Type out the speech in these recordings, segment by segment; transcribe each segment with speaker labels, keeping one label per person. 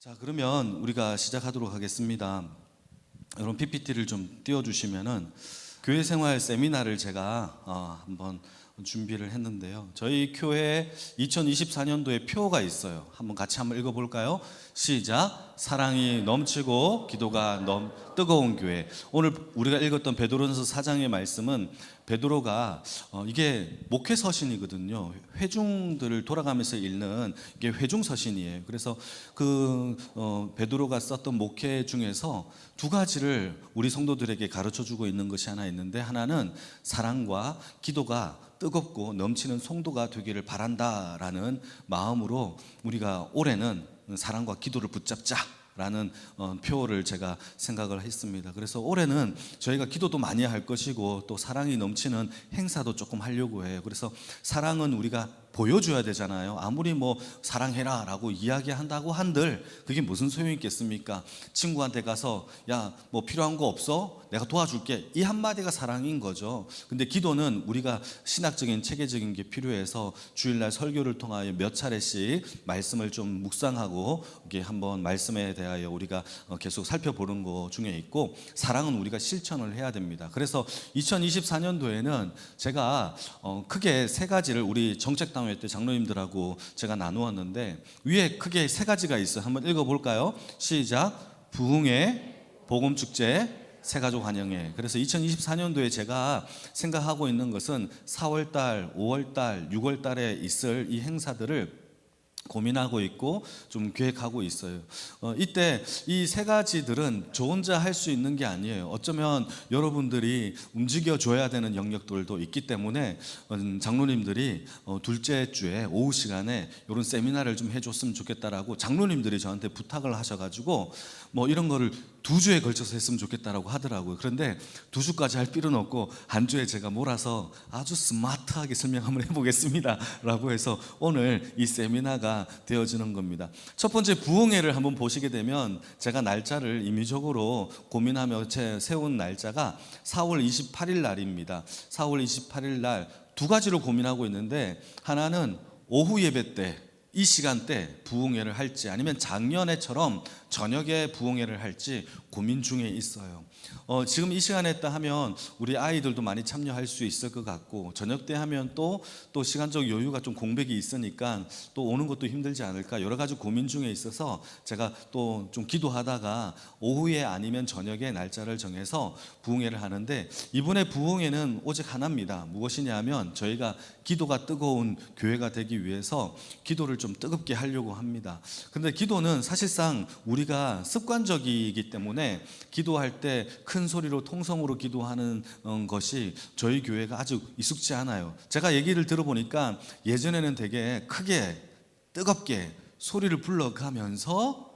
Speaker 1: 자, 그러면 우리가 시작하도록 하겠습니다. 여러분 PPT를 좀 띄워주시면은 교회 생활 세미나를 제가 한번 준비를 했는데요. 저희 교회 2024년도에 표가 있어요. 같이 읽어볼까요? 시작. 사랑이 넘치고 기도가 뜨거운 교회. 오늘 우리가 읽었던 베드로전서 4장의 말씀은 베드로가 이게 목회 서신이거든요. 회중들을 돌아가면서 읽는 이게 회중 서신이에요. 그래서 베드로가 썼던 목회 중에서 두 가지를 우리 성도들에게 가르쳐 주고 있는 것이 하나 있는데, 하나는 사랑과 기도가 뜨겁고 넘치는 성도가 되기를 바란다라는 마음으로 우리가 올해는 사랑과 기도를 붙잡자 라는 표를 제가 생각을 했습니다. 그래서 올해는 저희가 기도도 많이 할 것이고 또 사랑이 넘치는 행사도 조금 하려고 해요. 그래서 사랑은 우리가 보여줘야 되잖아요. 아무리 사랑해라 라고 이야기한다고 한들 그게 무슨 소용이 있겠습니까? 친구한테 가서 야, 필요한 거 없어? 내가 도와줄게, 이 한마디가 사랑인 거죠. 근데 기도는 우리가 신학적인 체계적인 게 필요해서 주일날 설교를 통하여 몇 차례씩 말씀을 좀 묵상하고 이게 한번 말씀에 대하여 우리가 계속 살펴보는 거 중에 있고, 사랑은 우리가 실천을 해야 됩니다. 그래서 2024년도에는 제가 크게 세 가지를 우리 정책당회 때 장로님들하고 제가 나누었는데, 위에 크게 세 가지가 있어요. 한번 읽어볼까요? 시작. 부흥회, 복음축제, 새가족 환영회. 그래서 2024년도에 제가 생각하고 있는 것은 4월달, 5월달, 6월달에 있을 이 행사들을 고민하고 있고 좀 계획하고 있어요. 이때 이 세 가지들은 저 혼자 할 수 있는 게 아니에요. 어쩌면 여러분들이 움직여 줘야 되는 영역들도 있기 때문에 장로님들이 둘째 주에 오후 시간에 이런 세미나를 좀 해줬으면 좋겠다라고 장로님들이 저한테 부탁을 하셔가지고 이런 거를 2주에 걸쳐서 했으면 좋겠다라고 하더라고요. 그런데 2주까지 할 필요는 없고 한 주에 제가 몰아서 아주 스마트하게 설명 한번 해보겠습니다 라고 해서 오늘 이 세미나가 되어지는 겁니다. 첫 번째 부흥회를 한번 보시게 되면 제가 날짜를 임의적으로 고민하며 세운 날짜가 4월 28일 날입니다. 4월 28일 날 두 가지로 고민하고 있는데, 하나는 오후 예배 때 이 시간대 부흥회를 할지 아니면 작년에처럼 저녁에 부흥회를 할지 고민 중에 있어요. 지금 이 시간에 했다 하면 우리 아이들도 많이 참여할 수 있을 것 같고, 저녁 때 하면 또 시간적 여유가 좀 공백이 있으니까 또 오는 것도 힘들지 않을까, 여러 가지 고민 중에 있어서 제가 또 좀 기도하다가 오후에 아니면 저녁에 날짜를 정해서 부흥회를 하는데, 이번에 부흥회는 오직 하나입니다. 무엇이냐면 저희가 기도가 뜨거운 교회가 되기 위해서 기도를 좀 뜨겁게 하려고 합니다. 그런데 기도는 사실상 우리가 습관적이기 때문에 기도할 때 큰 소리로 통성으로 기도하는 것이 저희 교회가 아주 익숙지 않아요. 제가 얘기를 들어보니까 예전에는 되게 크게 뜨겁게 소리를 불러가면서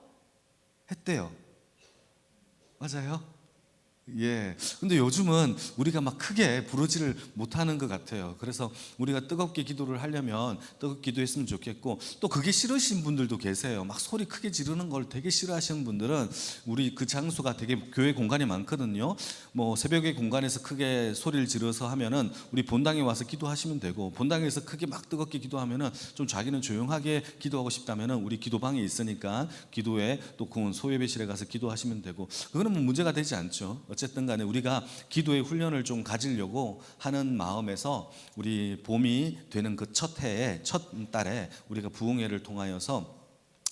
Speaker 1: 했대요. 맞아요? 예. 근데 요즘은 우리가 막 크게 부르지를 못하는 것 같아요. 그래서 우리가 뜨겁게 기도를 하려면 뜨겁게 기도했으면 좋겠고, 또 그게 싫으신 분들도 계세요. 막 소리 크게 지르는 걸 되게 싫어하시는 분들은, 우리 그 장소가 되게 교회 공간이 많거든요. 새벽에 공간에서 크게 소리를 지르서 하면은 우리 본당에 와서 기도하시면 되고, 본당에서 크게 막 뜨겁게 기도하면은 좀 자기는 조용하게 기도하고 싶다면은 우리 기도방이 있으니까 기도에 또 소예배실에 가서 기도하시면 되고, 그거는 문제가 되지 않죠. 어쨌든 간에 우리가 기도의 훈련을 좀 가지려고 하는 마음에서 우리 봄이 되는 그 첫 해에, 첫 달에 우리가 부흥회를 통하여서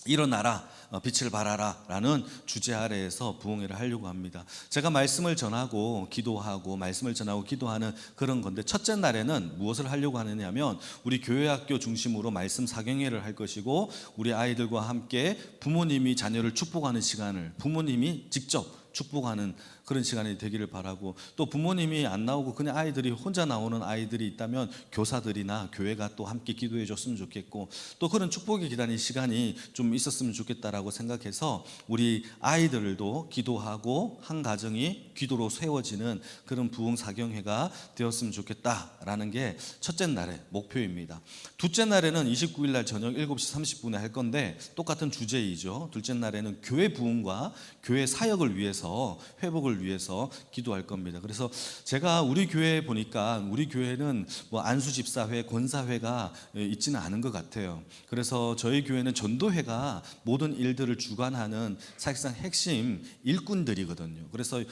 Speaker 1: 일어나라, 빛을 발하라 라는 주제 아래에서 부흥회를 하려고 합니다. 제가 말씀을 전하고 기도하고 말씀을 전하고 기도하는 그런 건데, 첫째 날에는 무엇을 하려고 하느냐면 우리 교회학교 중심으로 말씀 사경회를 할 것이고, 우리 아이들과 함께 부모님이 자녀를 축복하는 시간을 부모님이 직접 축복하는 그런 시간이 되기를 바라고, 또 부모님이 안 나오고 그냥 아이들이 혼자 나오는 아이들이 있다면 교사들이나 교회가 또 함께 기도해 줬으면 좋겠고, 또 그런 축복이 기다리는 시간이 좀 있었으면 좋겠다라고 생각해서 우리 아이들도 기도하고 한 가정이 기도로 세워지는 그런 부흥 사경회가 되었으면 좋겠다라는 게 첫째 날의 목표입니다. 둘째 날에는 29일 날 저녁 7시 30분에 할 건데 똑같은 주제이죠. 둘째 날에는 교회 부흥과 교회 사역을 위해서 회복을 가족을 위해서 기도할 겁니다. 그래서 제가 우리 교회에 보니까 우리 교회는 뭐 안수집사회, 권사회가 있지는 않은 것 같아요. 그래서 저희 교회는 전도회가 모든 일들을 주관하는 사실상 핵심 일꾼들이거든요. 그래서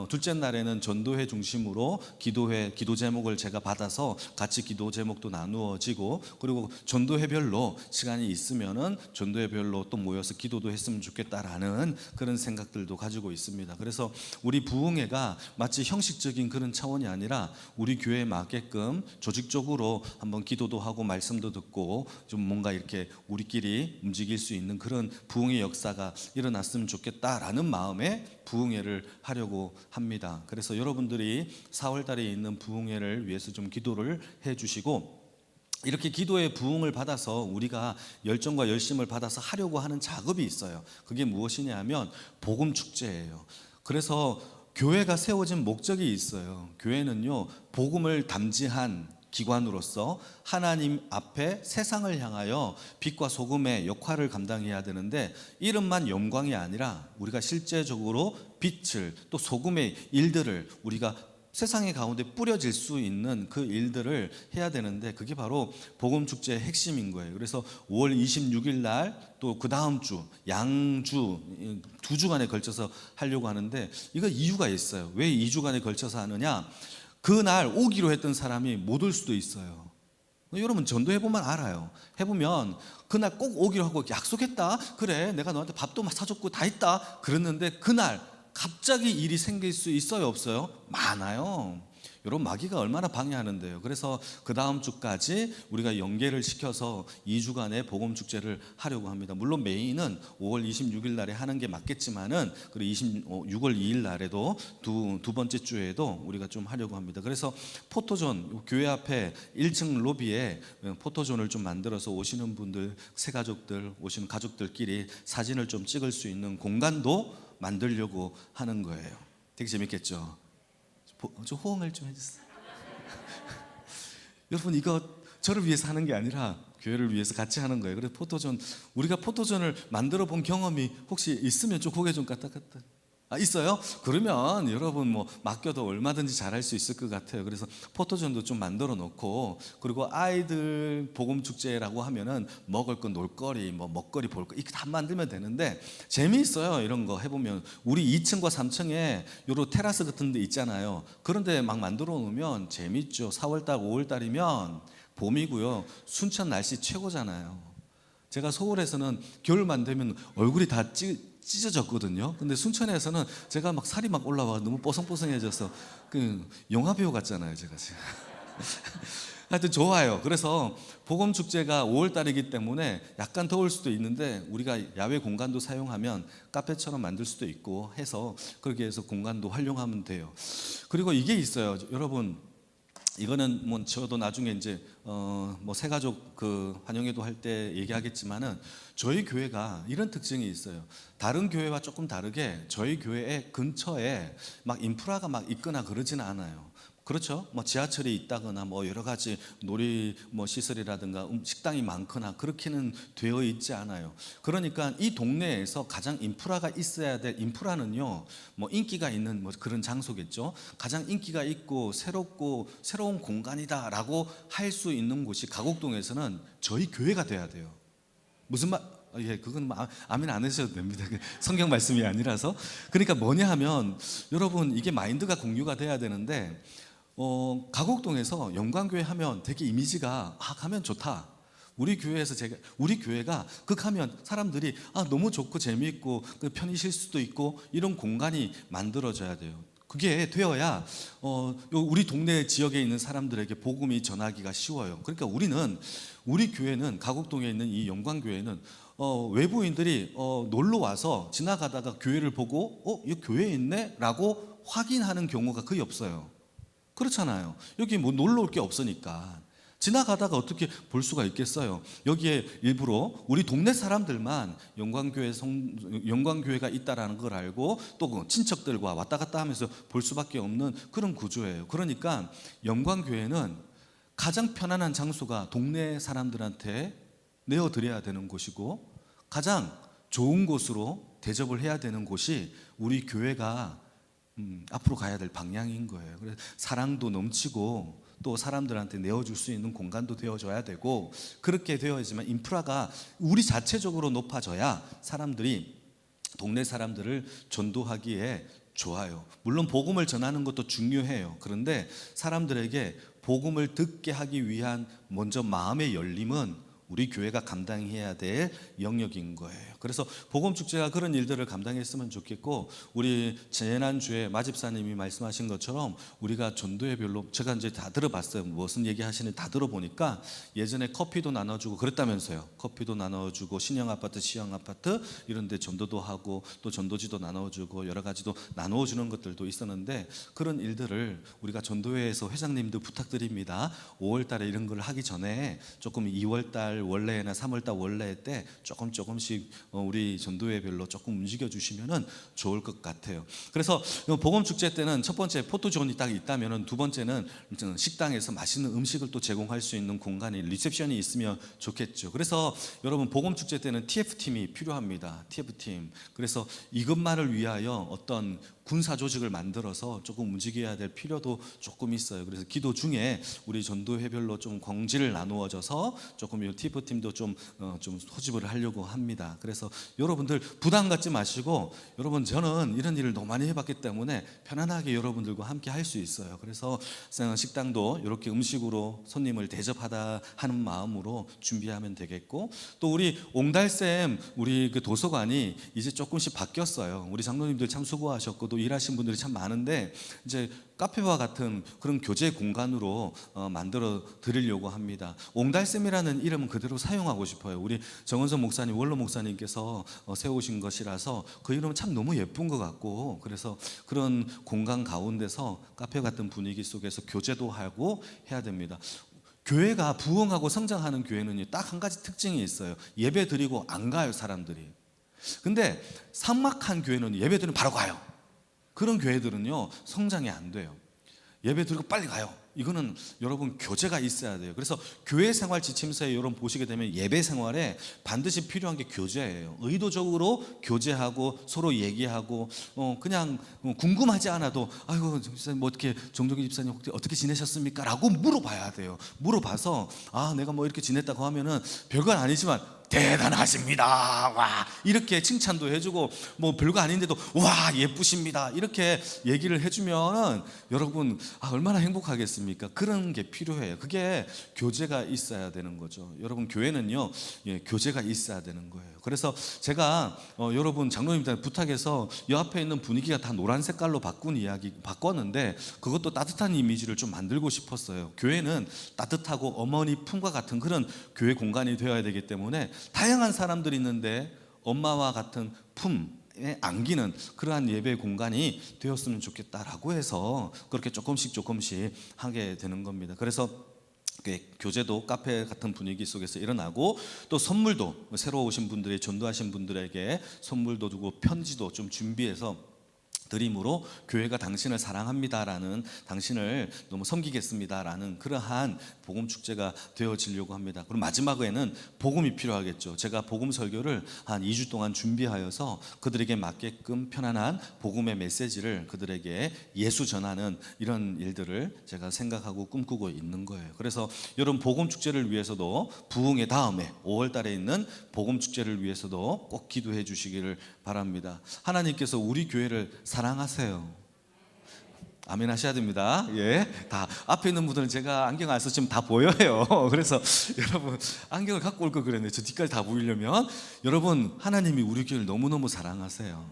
Speaker 1: 둘째 날에는 전도회 중심으로 기도 제목을 제가 받아서 같이 기도 제목도 나누어지고, 그리고 전도회별로 시간이 있으면은 전도회별로 또 모여서 기도도 했으면 좋겠다라는 그런 생각들도 가지고 있습니다. 그래서 우리 부흥회가 마치 형식적인 그런 차원이 아니라 우리 교회에 맞게끔 조직적으로 한번 기도도 하고 말씀도 듣고 좀 뭔가 이렇게 우리끼리 움직일 수 있는 그런 부흥의 역사가 일어났으면 좋겠다라는 마음에 부흥회를 하려고 합니다. 그래서 여러분들이 4월 달에 있는 부흥회를 위해서 좀 기도를 해 주시고, 이렇게 기도의 부흥을 받아서 우리가 열정과 열심을 받아서 하려고 하는 작업이 있어요. 그게 무엇이냐 하면 복음 축제예요. 그래서 교회가 세워진 목적이 있어요. 교회는요, 복음을 담지한 기관으로서 하나님 앞에 세상을 향하여 빛과 소금의 역할을 감당해야 되는데, 이름만 영광이 아니라 우리가 실제적으로 빛을, 또 소금의 일들을 우리가 세상의 가운데 뿌려질 수 있는 그 일들을 해야 되는데, 그게 바로 복음축제의 핵심인 거예요. 그래서 5월 26일 날 또 그 다음 주 양주 2주간에 걸쳐서 하려고 하는데, 이거 이유가 있어요. 왜 2주간에 걸쳐서 하느냐? 그날 오기로 했던 사람이 못 올 수도 있어요. 여러분 전도해보면 알아요. 해보면 그날 꼭 오기로 하고 약속했다, 그래 내가 너한테 밥도 사줬고 다 했다 그랬는데, 그날 갑자기 일이 생길 수 있어요, 없어요? 많아요. 여러분 마귀가 얼마나 방해하는데요. 그래서 그 다음 주까지 우리가 연계를 시켜서 2주간의 복음축제를 하려고 합니다. 물론 메인은 5월 26일 날에 하는 게 맞겠지만은, 그리고 6월 2일 날에도 두 번째 주에도 우리가 좀 하려고 합니다. 그래서 포토존, 교회 앞에 1층 로비에 포토존을 좀 만들어서 오시는 분들, 새가족들, 오시는 가족들끼리 사진을 좀 찍을 수 있는 공간도 만들려고 하는 거예요. 되게 재밌겠죠? 좀 호응을 좀 해주세요. 여러분 이거 저를 위해서 하는 게 아니라 교회를 위해서 같이 하는 거예요. 그래서 우리가 포토존을 만들어 본 경험이 혹시 있으면 좀 고개 좀 까딱까딱. 있어요? 그러면 여러분 뭐 맡겨도 얼마든지 잘할 수 있을 것 같아요. 그래서 포토존도 좀 만들어 놓고, 그리고 아이들 복음축제라고 하면은 먹을 거, 놀거리, 뭐 먹거리, 볼거리 이렇게 다 만들면 되는데, 재미있어요. 이런 거 해보면 우리 2층과 3층에 요런 테라스 같은 데 있잖아요. 그런데 막 만들어 놓으면 재밌죠. 4월달 5월달이면 봄이고요, 순천 날씨 최고잖아요. 제가 서울에서는 겨울만 되면 얼굴이 다 찢어졌거든요. 근데 순천에서는 제가 막 살이 막 올라와 너무 뽀송뽀송해져서 그 영화 배우 같잖아요, 제가 지금. 하여튼 좋아요. 그래서 복음 축제가 5월 달이기 때문에 약간 더울 수도 있는데, 우리가 야외 공간도 사용하면 카페처럼 만들 수도 있고 해서 그렇게 해서 공간도 활용하면 돼요. 그리고 이게 있어요, 여러분. 이거는 뭐 저도 나중에 이제 뭐 새가족 그 환영회도 할 때 얘기하겠지만은, 저희 교회가 이런 특징이 있어요. 다른 교회와 조금 다르게 저희 교회 근처에 막 인프라가 막 있거나 그러지는 않아요. 그렇죠? 뭐 지하철이 있다거나 뭐 여러 가지 놀이 뭐 시설이라든가 식당이 많거나 그렇게는 되어 있지 않아요. 그러니까 이 동네에서 가장 인프라가 있어야 될, 인프라는요 뭐 인기가 있는 뭐 그런 장소겠죠. 가장 인기가 있고 새롭고 새로운 공간이다라고 할 수 있는 곳이 가곡동에서는 저희 교회가 돼야 돼요. 무슨 말? 예, 그건 아멘 안 하셔도 됩니다. 성경 말씀이 아니라서. 그러니까 뭐냐 하면, 여러분 이게 마인드가 공유가 돼야 되는데, 가곡동에서 영광교회 하면 되게 이미지가 가면 좋다. 우리 교회가 극하면 사람들이 너무 좋고 재미있고 편히 쉴 수도 있고 이런 공간이 만들어져야 돼요. 그게 되어야 우리 동네 지역에 있는 사람들에게 복음이 전하기가 쉬워요. 그러니까 우리 교회는, 가곡동에 있는 이 영광교회는 외부인들이 놀러 와서 지나가다가 교회를 보고 이 교회에 있네? 라고 확인하는 경우가 거의 없어요. 그렇잖아요. 여기 뭐 놀러 올 게 없으니까. 지나가다가 어떻게 볼 수가 있겠어요? 여기에 일부러 우리 동네 사람들만 영광교회가 있다라는 걸 알고 또 친척들과 왔다 갔다 하면서 볼 수밖에 없는 그런 구조예요. 그러니까 영광교회는 가장 편안한 장소가 동네 사람들한테 내어드려야 되는 곳이고, 가장 좋은 곳으로 대접을 해야 되는 곳이 우리 교회가 앞으로 가야 될 방향인 거예요. 그래서 사랑도 넘치고 또 사람들한테 내어줄 수 있는 공간도 되어줘야 되고, 그렇게 되어야지만 인프라가 우리 자체적으로 높아져야 사람들이 동네 사람들을 전도하기에 좋아요. 물론 복음을 전하는 것도 중요해요. 그런데 사람들에게 복음을 듣게 하기 위한 먼저 마음의 열림은 우리 교회가 감당해야 될 영역인 거예요. 그래서 복음축제가 그런 일들을 감당했으면 좋겠고, 우리 지난주에 마집사님이 말씀하신 것처럼 우리가 전도의 별로, 제가 이제 다 들어봤어요. 무슨 얘기 하시는지 다 들어보니까 예전에 커피도 나눠주고 그랬다면서요. 커피도 나눠주고 신형아파트, 시형아파트 이런 데 전도도 하고 또 전도지도 나눠주고 여러 가지도 나눠주는 것들도 있었는데, 그런 일들을 우리가 전도회에서 회장님도 부탁드립니다. 5월 달에 이런 걸 하기 전에 조금 2월 달 원래나 3월 달 원래 때 조금씩 우리 전도회별로 조금 움직여 주시면은 좋을 것 같아요. 그래서 복음 축제 때는 첫 번째 포토존이 딱 있다면은, 두 번째는 식당에서 맛있는 음식을 또 제공할 수 있는 공간이, 리셉션이 있으면 좋겠죠. 그래서 여러분 복음 축제 때는 TF팀이 필요합니다. TF팀. 그래서 이것만을 위하여 어떤 군사 조직을 만들어서 조금 움직여야 될 필요도 조금 있어요. 그래서 기도 중에 우리 전도회별로 좀 공지를 나누어져서 조금 이 TF팀도 좀 소집을 하려고 합니다. 그래서 여러분들 부담 갖지 마시고, 여러분 저는 이런 일을 너무 많이 해봤기 때문에 편안하게 여러분들과 함께 할 수 있어요. 그래서 식당도 이렇게 음식으로 손님을 대접하다 하는 마음으로 준비하면 되겠고, 또 우리 옹달샘 우리 그 도서관이 이제 조금씩 바뀌었어요. 우리 장로님들 참 수고하셨고 또 일하신 분들이 참 많은데, 이제 카페와 같은 그런 교제 공간으로 만들어 드리려고 합니다. 옹달샘이라는 이름은 그대로 사용하고 싶어요. 우리 정원선 목사님, 원로 목사님께서 세우신 것이라서 그 이름은 참 너무 예쁜 것 같고, 그래서 그런 공간 가운데서 카페 같은 분위기 속에서 교제도 하고 해야 됩니다. 교회가 부흥하고 성장하는 교회는 딱 한 가지 특징이 있어요. 예배 드리고 안 가요, 사람들이. 근데 삭막한 교회는 예배 드리면 바로 가요. 그런 교회들은요 성장이 안 돼요. 예배 드리고 빨리 가요. 이거는 여러분 교제가 있어야 돼요. 그래서 교회 생활 지침서에 여러분 보시게 되면 예배 생활에 반드시 필요한 게 교제예요. 의도적으로 교제하고 서로 얘기하고, 그냥 궁금하지 않아도 아이고 집사님 뭐 어떻게, 정동기 집사님 어떻게 지내셨습니까? 라고 물어봐야 돼요. 물어봐서 내가 뭐 이렇게 지냈다고 하면은 별건 아니지만 대단하십니다, 와, 이렇게 칭찬도 해주고, 뭐 별거 아닌데도 와 예쁘십니다 이렇게 얘기를 해주면 여러분 얼마나 행복하겠습니까? 그런 게 필요해요. 그게 교제가 있어야 되는 거죠. 여러분 교회는요 교제가 있어야 되는 거예요. 그래서 제가 여러분 장로님들 부탁해서 이 앞에 있는 분위기가 다 노란 색깔로 바꿨는데, 그것도 따뜻한 이미지를 좀 만들고 싶었어요. 교회는 따뜻하고 어머니 품과 같은 그런 교회 공간이 되어야 되기 때문에 다양한 사람들이 있는데 엄마와 같은 품에 안기는 그러한 예배 공간이 되었으면 좋겠다라고 해서 그렇게 조금씩 하게 되는 겁니다. 그래서 교제도 카페 같은 분위기 속에서 일어나고, 또 선물도 새로 오신 분들이, 전도하신 분들에게 선물도 주고 편지도 좀 준비해서 드림으로 교회가 당신을 사랑합니다라는, 당신을 너무 섬기겠습니다라는 그러한 복음 축제가 되어지려고 합니다. 그리고 마지막에는 복음이 필요하겠죠. 제가 복음 설교를 한 2주 동안 준비하여서 그들에게 맞게끔 편안한 복음의 메시지를 그들에게 예수 전하는 이런 일들을 제가 생각하고 꿈꾸고 있는 거예요. 그래서 여러분 복음 축제를 위해서도, 부흥의 다음에 5월 달에 있는 복음 축제를 위해서도 꼭 기도해 주시기를 바랍니다. 하나님께서 우리 교회를 사랑하세요. 아멘 하셔야 됩니다. 예, 다 앞에 있는 분들은 제가 안경 안 썼지만 다 보여요. 그래서 여러분 안경을 갖고 올 걸 그랬네. 저 뒤까지 다 보이려면. 여러분 하나님이 우리 교회를 너무너무 사랑하세요.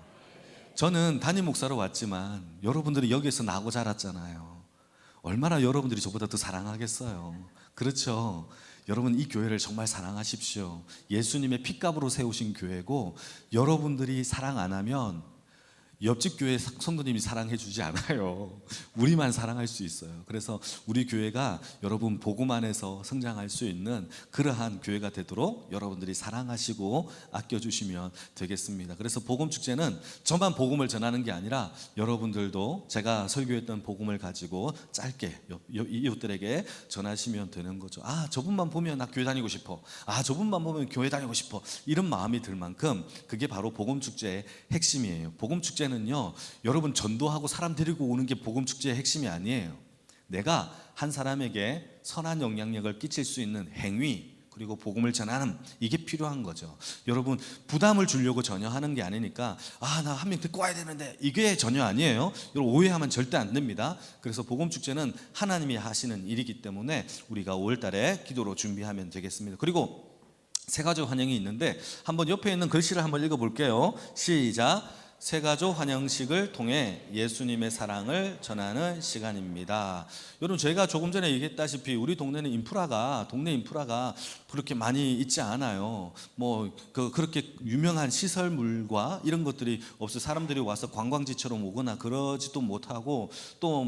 Speaker 1: 저는 담임 목사로 왔지만 여러분들이 여기에서 나고 자랐잖아요. 얼마나 여러분들이 저보다 더 사랑하겠어요. 그렇죠? 여러분 이 교회를 정말 사랑하십시오. 예수님의 핏값으로 세우신 교회고, 여러분들이 사랑 안 하면 옆집 교회 성도님이 사랑해 주지 않아요. 우리만 사랑할 수 있어요. 그래서 우리 교회가 여러분 복음 안에서 성장할 수 있는 그러한 교회가 되도록 여러분들이 사랑하시고 아껴주시면 되겠습니다. 그래서 복음 축제는 저만 복음을 전하는 게 아니라 여러분들도 제가 설교했던 복음을 가지고 짧게 이웃들에게 전하시면 되는 거죠. 저분만 보면 나 교회 다니고 싶어. 저분만 보면 교회 다니고 싶어. 이런 마음이 들 만큼 그게 바로 복음 축제의 핵심이에요. 복음 축제는 축제는요, 여러분 전도하고 사람 데리고 오는 게 복음 축제의 핵심이 아니에요. 내가 한 사람에게 선한 영향력을 끼칠 수 있는 행위, 그리고 복음을 전하는, 이게 필요한 거죠. 여러분 부담을 주려고 전혀 하는 게 아니니까 나 한 명 데리고 와야 되는데, 이게 전혀 아니에요. 여러분 오해하면 절대 안 됩니다. 그래서 복음 축제는 하나님이 하시는 일이기 때문에 우리가 5월 달에 기도로 준비하면 되겠습니다. 그리고 새가족 환영이 있는데 한번 옆에 있는 글씨를 한번 읽어볼게요. 시작. 새가족 환영식을 통해 예수님의 사랑을 전하는 시간입니다. 여러분 저희가 조금 전에 얘기했다시피 우리 동네 인프라가 그렇게 많이 있지 않아요. 그렇게 유명한 시설물과 이런 것들이 없어요. 사람들이 와서 관광지처럼 오거나 그러지도 못하고 또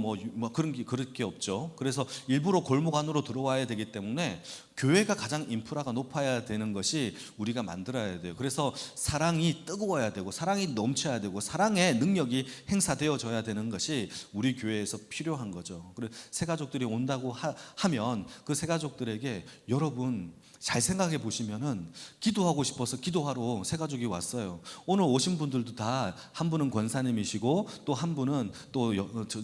Speaker 1: 그런 게 그렇게 없죠. 그래서 일부러 골목 안으로 들어와야 되기 때문에 교회가 가장 인프라가 높아야 되는 것이 우리가 만들어야 돼요. 그래서 사랑이 뜨거워야 되고 사랑이 넘쳐야 되고 사랑의 능력이 행사되어져야 되는 것이 우리 교회에서 필요한 거죠. 그래서 새가족들이 온다고 하면 그 새가족들에게 여러분 잘 생각해 보시면은 기도하고 싶어서 기도하러 새가족이 왔어요. 오늘 오신 분들도 다 한 분은 권사님이시고 또 한 분은 또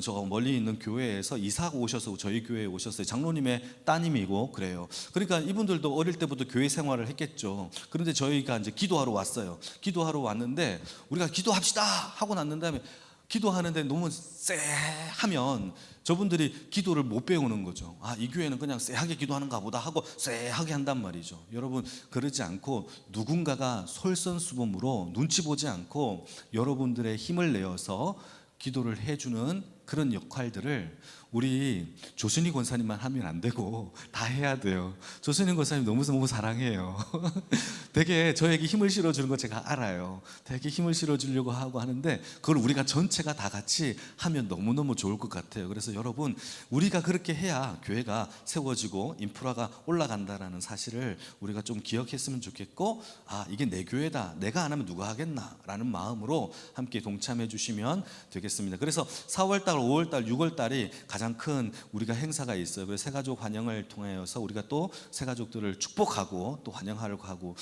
Speaker 1: 저 멀리 있는 교회에서 이사 오셔서 저희 교회에 오셨어요. 장로님의 따님이고 그래요. 그러니까 이분들도 어릴 때부터 교회 생활을 했겠죠. 그런데 저희가 이제 기도하러 왔어요. 기도하러 왔는데 우리가 기도합시다 하고 났는 다음에 기도하는데 너무 쎄하면 저분들이 기도를 못 배우는 거죠. 이 교회는 그냥 쎄하게 기도하는가 보다 하고 쎄하게 한단 말이죠. 여러분 그러지 않고 누군가가 솔선수범으로 눈치 보지 않고 여러분들의 힘을 내어서 기도를 해주는 그런 역할들을 우리 조순희 권사님만 하면 안 되고 다 해야 돼요. 조순희 권사님 너무 사랑해요. 되게 저에게 힘을 실어주는 거 제가 알아요. 되게 힘을 실어주려고 하고 하는데 그걸 우리가 전체가 다 같이 하면 너무너무 좋을 것 같아요. 그래서 여러분 우리가 그렇게 해야 교회가 세워지고 인프라가 올라간다라는 사실을 우리가 좀 기억했으면 좋겠고, 이게 내 교회다, 내가 안 하면 누가 하겠나라는 마음으로 함께 동참해 주시면 되겠습니다. 그래서 4월달, 5월달, 6월달이 가장 큰 우리가 행사가 있어요. 그래서 새가족 환영을 통해서 우리가 또 새가족들을 축복하고 또 환영하려고 하고,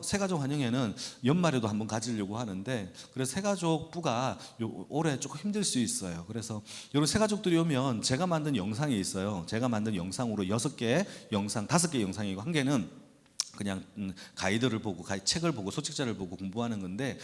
Speaker 1: 새가족 환영회는 연말에도 한번 가지려고 하는데, 그래서 새가족부가 올해 조금 힘들 수 있어요. 그래서 여러분 새가족들이 오면 제가 만든 영상이 있어요. 제가 만든 영상으로 6개 영상, 5개 영상이고 한 개는 그냥 가이드를 보고 책을 보고 소책자를 보고 공부하는 건데,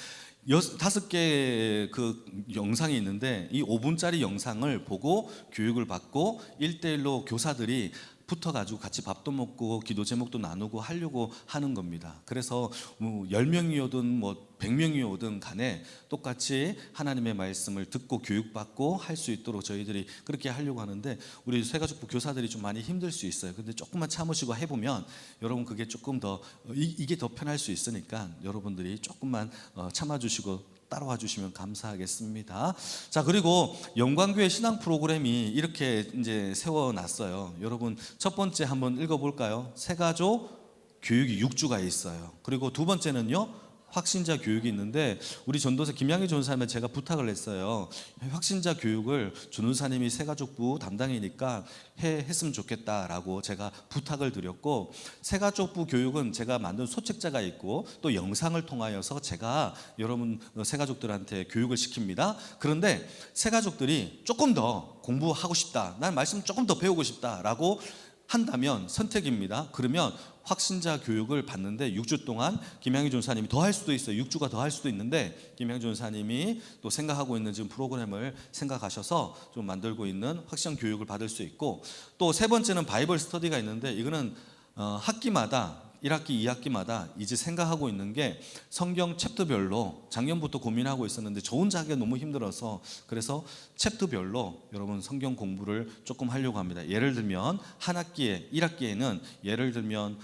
Speaker 1: 5개 그 영상이 있는데 이 5분짜리 영상을 보고 교육을 받고 1대1로 교사들이 붙어가지고 같이 밥도 먹고 기도 제목도 나누고 하려고 하는 겁니다. 그래서 10명이 오든 100명이 오든 간에 똑같이 하나님의 말씀을 듣고 교육받고 할 수 있도록 저희들이 그렇게 하려고 하는데, 우리 새가족부 교사들이 좀 많이 힘들 수 있어요. 근데 조금만 참으시고 해보면 여러분 그게 조금 더 이게 더 편할 수 있으니까 여러분들이 조금만 참아주시고 따라와 주시면 감사하겠습니다. 자, 그리고 영광교회 신앙 프로그램이 이렇게 이제 세워놨어요. 여러분 첫 번째 한번 읽어볼까요? 새가족 교육이 6주가 있어요. 그리고 두 번째는요, 확신자 교육이 있는데 우리 전도사 김양희 전도사님한테 제가 부탁을 했어요. 확신자 교육을 전도사님이 새가족부 담당이니까 했으면 좋겠다라고 제가 부탁을 드렸고, 새가족부 교육은 제가 만든 소책자가 있고 또 영상을 통하여서 제가 여러분 새가족들한테 교육을 시킵니다. 그런데 새가족들이 조금 더 공부하고 싶다, 난 말씀 조금 더 배우고 싶다라고 한다면 선택입니다. 그러면 확신자 교육을 받는데 6주 동안 김양희 전사님이 더 할 수도 있어요. 6주가 더 할 수도 있는데 김양희 전사님이 또 생각하고 있는 지금 프로그램을 생각하셔서 좀 만들고 있는 확신 교육을 받을 수 있고, 또 세 번째는 바이블 스터디가 있는데 이거는 학기마다 1학기, 2학기마다 이제 생각하고 있는 게 성경 챕터별로, 작년부터 고민하고 있었는데 저 혼자 하기가 너무 힘들어서 그래서 챕터별로 여러분 성경 공부를 조금 하려고 합니다. 예를 들면 한 학기에 1학기에는 예를 들면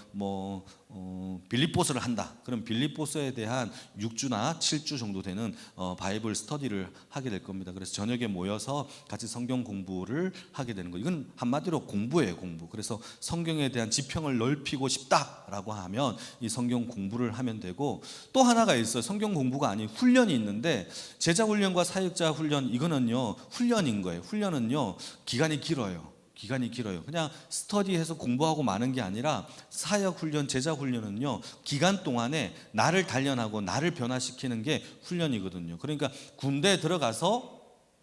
Speaker 1: 빌립보서를 한다. 그럼 빌립보서에 대한 6주나 7주 정도 되는 바이블 스터디를 하게 될 겁니다. 그래서 저녁에 모여서 같이 성경 공부를 하게 되는 거예요. 이건 한마디로 공부예요, 공부. 그래서 성경에 대한 지평을 넓히고 싶다라고 하면 이 성경 공부를 하면 되고, 또 하나가 있어요. 성경 공부가 아닌 훈련이 있는데 제자 훈련과 사역자 훈련, 이거는요 훈련인 거예요. 훈련은요 기간이 길어요. 기간이 길어요. 그냥 스터디해서 공부하고 마는 게 아니라 사역 훈련, 제자 훈련은요, 기간 동안에 나를 단련하고 나를 변화시키는 게 훈련이거든요. 그러니까 군대에 들어가서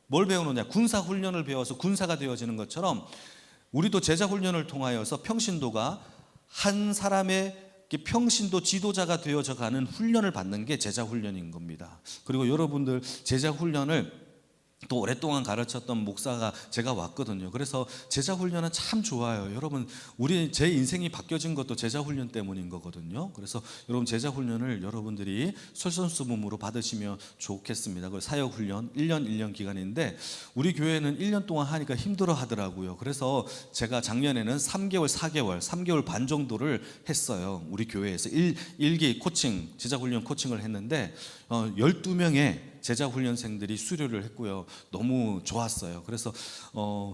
Speaker 1: 뭘 배우느냐, 군사 훈련을 배워서 군사가 되어지는 것처럼 우리도 제자 훈련을 통하여서 평신도가 한 사람의 평신도 지도자가 되어져 가는 훈련을 받는 게 제자 훈련인 겁니다. 그리고 여러분들 제자 훈련을 또 오랫동안 가르쳤던 목사가 제가 왔거든요. 그래서 제자 훈련은 참 좋아요. 여러분, 제 인생이 바뀌어진 것도 제자 훈련 때문인 거거든요. 그래서 여러분 제자 훈련을 여러분들이 솔선수범으로 받으시면 좋겠습니다. 그 사역 훈련 1년 기간인데 우리 교회는 1년 동안 하니까 힘들어 하더라고요. 그래서 제가 작년에는 3개월 반 정도를 했어요. 우리 교회에서 1기 코칭, 제자 훈련 코칭을 했는데 12명의 제자 훈련생들이 수료를 했고요. 너무 좋았어요. 그래서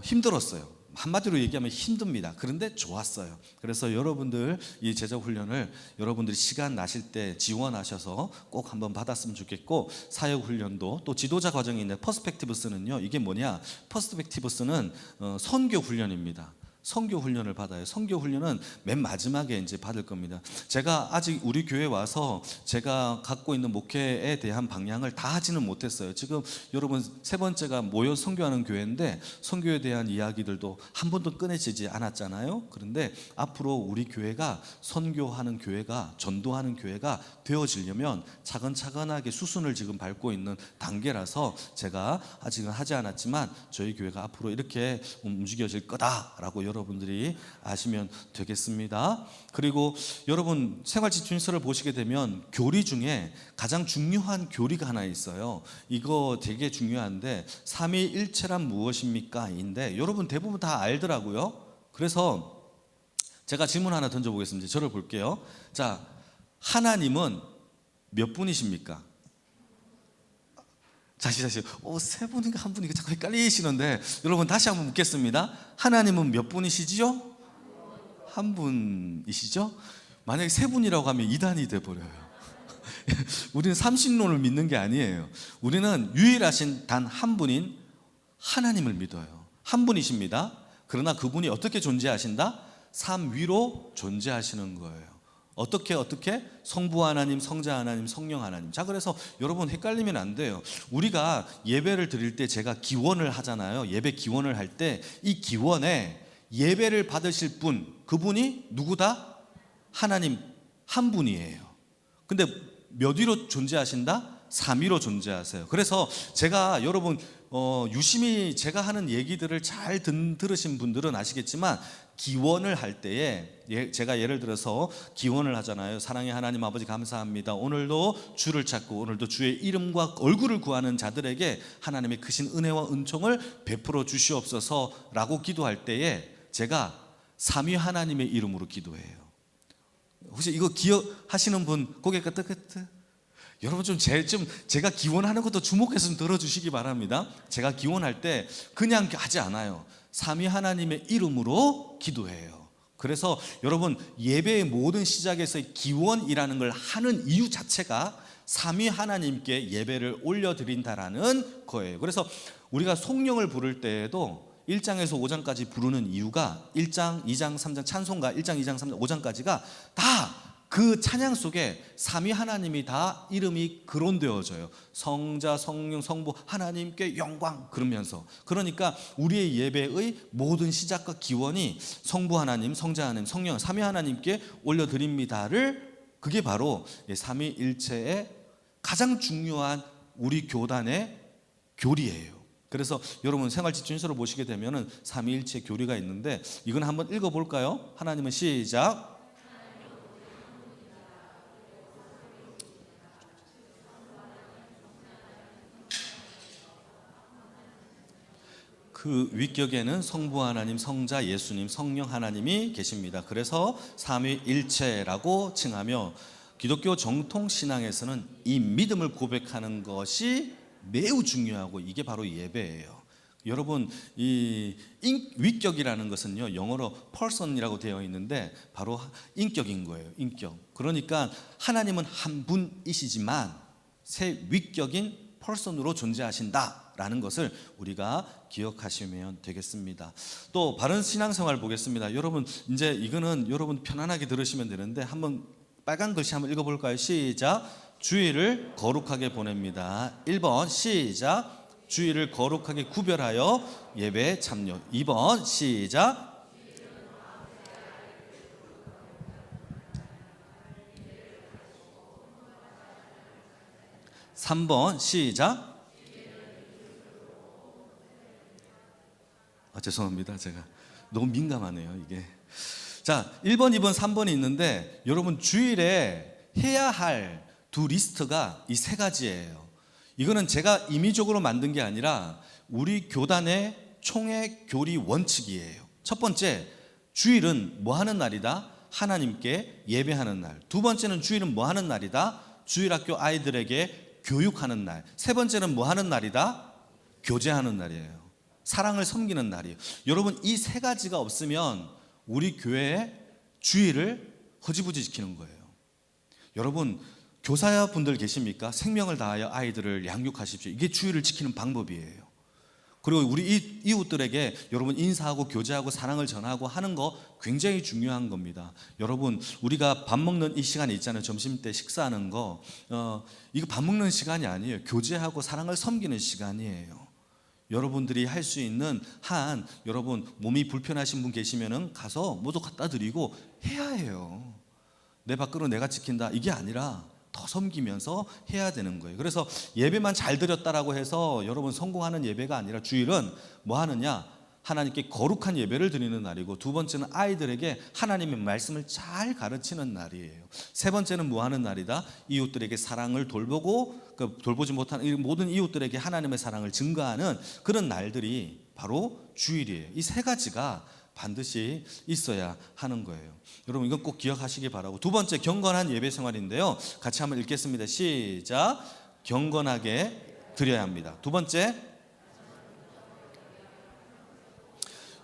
Speaker 1: 힘들었어요. 한마디로 얘기하면 힘듭니다. 그런데 좋았어요. 그래서 여러분들 이 제자 훈련을 여러분들이 시간 나실 때 지원하셔서 꼭 한번 받았으면 좋겠고, 사역 훈련도 또 지도자 과정이 있는데 퍼스펙티브스는요, 이게 뭐냐, 퍼스펙티브스는 선교 훈련입니다. 선교 훈련을 받아요. 선교 훈련은 맨 마지막에 이제 받을 겁니다. 제가 아직 우리 교회 와서 제가 갖고 있는 목회에 대한 방향을 다 하지는 못했어요. 지금 여러분 3번째가 모여 선교하는 교회인데 선교에 대한 이야기들도 한 번도 꺼내지지 않았잖아요. 그런데 앞으로 우리 교회가 선교하는 교회가, 전도하는 교회가 되어지려면 차근차근하게 수순을 지금 밟고 있는 단계라서 제가 아직은 하지 않았지만 저희 교회가 앞으로 이렇게 움직여질 거다라고 여러분들이 아시면 되겠습니다. 그리고 여러분 생활지침서를 보시게 되면 교리 중에 가장 중요한 교리가 하나 있어요. 이거 되게 중요한데 삼위일체란 무엇입니까? 인데 여러분 대부분 다 알더라고요. 그래서 제가 질문 하나 던져보겠습니다. 저를 볼게요. 자, 하나님은 몇 분이십니까? 다시 3분인가 한 분인가 자꾸 헷갈리시는데 여러분 다시 한번 묻겠습니다. 하나님은 몇 분이시죠? 한 분이시죠? 만약에 3분이라고 하면 이단이 돼버려요. 우리는 삼신론을 믿는 게 아니에요. 우리는 유일하신 단 한 분인 하나님을 믿어요. 한 분이십니다. 그러나 그분이 어떻게 존재하신다? 삼위로 존재하시는 거예요. 어떻게? 성부 하나님, 성자 하나님, 성령 하나님. 자, 그래서 여러분 헷갈리면 안 돼요. 우리가 예배를 드릴 때 제가 기원을 하잖아요. 예배 기원을 할 때 이 기원에 예배를 받으실 분, 그분이 누구다? 하나님 한 분이에요. 근데 몇 위로 존재하신다? 3위로 존재하세요. 그래서 제가 여러분 유심히 제가 하는 얘기들을 잘 들으신 분들은 아시겠지만 기원을 할 때에 제가 예를 들어서 기원을 하잖아요. 사랑의 하나님 아버지 감사합니다. 오늘도 주를 찾고 오늘도 주의 이름과 얼굴을 구하는 자들에게 하나님의 크신 은혜와 은총을 베풀어 주시옵소서라고 기도할 때에 제가 삼위 하나님의 이름으로 기도해요. 혹시 이거 기억하시는 분 고개 끄덕끄덕? 여러분 제가 기원하는 것도 주목해서 좀 들어주시기 바랍니다. 제가 기원할 때 그냥 하지 않아요. 삼위 하나님의 이름으로 기도해요. 그래서 여러분 예배의 모든 시작에서의 기원이라는 걸 하는 이유 자체가 삼위 하나님께 예배를 올려드린다라는 거예요. 그래서 우리가 성령을 부를 때에도 1장에서 5장까지 부르는 이유가 1장, 2장, 3장 찬송가 1장, 2장, 3장, 5장까지가 다 그 찬양 속에 삼위 하나님이 다 이름이 거론되어져요. 성자, 성령, 성부 하나님께 영광 그러면서. 그러니까 우리의 예배의 모든 시작과 기원이 성부 하나님, 성자 하나님, 성령 삼위 하나님께 올려드립니다를, 그게 바로 삼위일체의 가장 중요한 우리 교단의 교리예요. 그래서 여러분 생활지침서를 보시게 되면은 삼위일체 교리가 있는데 이건 한번 읽어볼까요? 하나님은 시작. 그 위격에는 성부 하나님, 성자 예수님, 성령 하나님이 계십니다. 그래서 삼위일체라고 칭하며 기독교 정통 신앙에서는 이 믿음을 고백하는 것이 매우 중요하고 이게 바로 예배예요. 여러분 이 위격이라는 것은요 영어로 person이라고 되어 있는데 바로 인격인 거예요. 인격. 그러니까 하나님은 한 분이시지만 새 위격인 person으로 존재하신다 라는 것을 우리가 기억하시면 되겠습니다. 또 바른 신앙생활 보겠습니다. 여러분 이제 이거는 여러분 편안하게 들으시면 되는데 한번 빨간 글씨 한번 읽어볼까요? 시작. 주일을 거룩하게 보냅니다. 1번 시작. 주일을 거룩하게 구별하여 예배에 참여. 2번 시작. 3번 시작. 죄송합니다. 제가 너무 민감하네요 이게. 자, 1번, 2번, 3번이 있는데 여러분 주일에 해야 할 두 리스트가 이 세 가지예요. 이거는 제가 임의적으로 만든 게 아니라 우리 교단의 총회 교리 원칙이에요. 첫 번째, 주일은 뭐 하는 날이다? 하나님께 예배하는 날. 두 번째는 주일은 뭐 하는 날이다? 주일학교 아이들에게 교육하는 날. 세 번째는 뭐 하는 날이다? 교제하는 날이에요. 사랑을 섬기는 날이에요. 여러분 이 세 가지가 없으면 우리 교회의 주일을 허지부지 지키는 거예요. 여러분 교사분들 계십니까? 생명을 다하여 아이들을 양육하십시오. 이게 주일을 지키는 방법이에요. 그리고 우리 이웃들에게 여러분 인사하고 교제하고 사랑을 전하고 하는 거 굉장히 중요한 겁니다. 여러분 우리가 밥 먹는 이 시간이 있잖아요. 점심때 식사하는 거 이거 밥 먹는 시간이 아니에요. 교제하고 사랑을 섬기는 시간이에요. 여러분들이 할 수 있는 한 여러분 몸이 불편하신 분 계시면은 가서 모두 갖다 드리고 해야 해요. 내 밖으로 내가 지킨다 이게 아니라 더 섬기면서 해야 되는 거예요. 그래서 예배만 잘 드렸다라고 해서 여러분 성공하는 예배가 아니라 주일은 뭐 하느냐? 하나님께 거룩한 예배를 드리는 날이고, 두 번째는 아이들에게 하나님의 말씀을 잘 가르치는 날이에요. 세 번째는 뭐 하는 날이다? 이웃들에게 사랑을 돌보지 못한 모든 이웃들에게 하나님의 사랑을 증거하는 그런 날들이 바로 주일이에요. 이 세 가지가 반드시 있어야 하는 거예요. 여러분 이건 꼭 기억하시기 바라고. 두 번째, 경건한 예배 생활인데요. 같이 한번 읽겠습니다. 시작. 경건하게 드려야 합니다. 두 번째,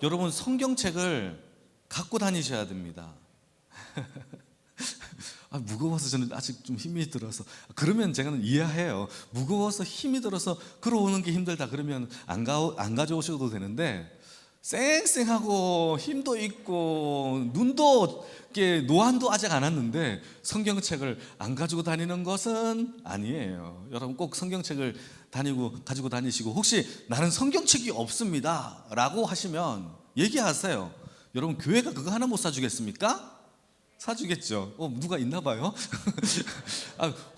Speaker 1: 여러분 성경책을 갖고 다니셔야 됩니다. 무거워서 저는 아직 좀 힘이 들어서, 그러면 제가 이해해요. 무거워서 힘이 들어서 걸어오는 게 힘들다 그러면 안 가져오셔도 되는데, 쌩쌩하고 힘도 있고 눈도 노안도 아직 안 왔는데 성경책을 안 가지고 다니는 것은 아니에요. 여러분 꼭 성경책을 가지고 다니시고, 혹시 나는 성경책이 없습니다 라고 하시면 얘기하세요. 여러분 교회가 그거 하나 못 사주겠습니까? 사주겠죠. 누가 있나 봐요.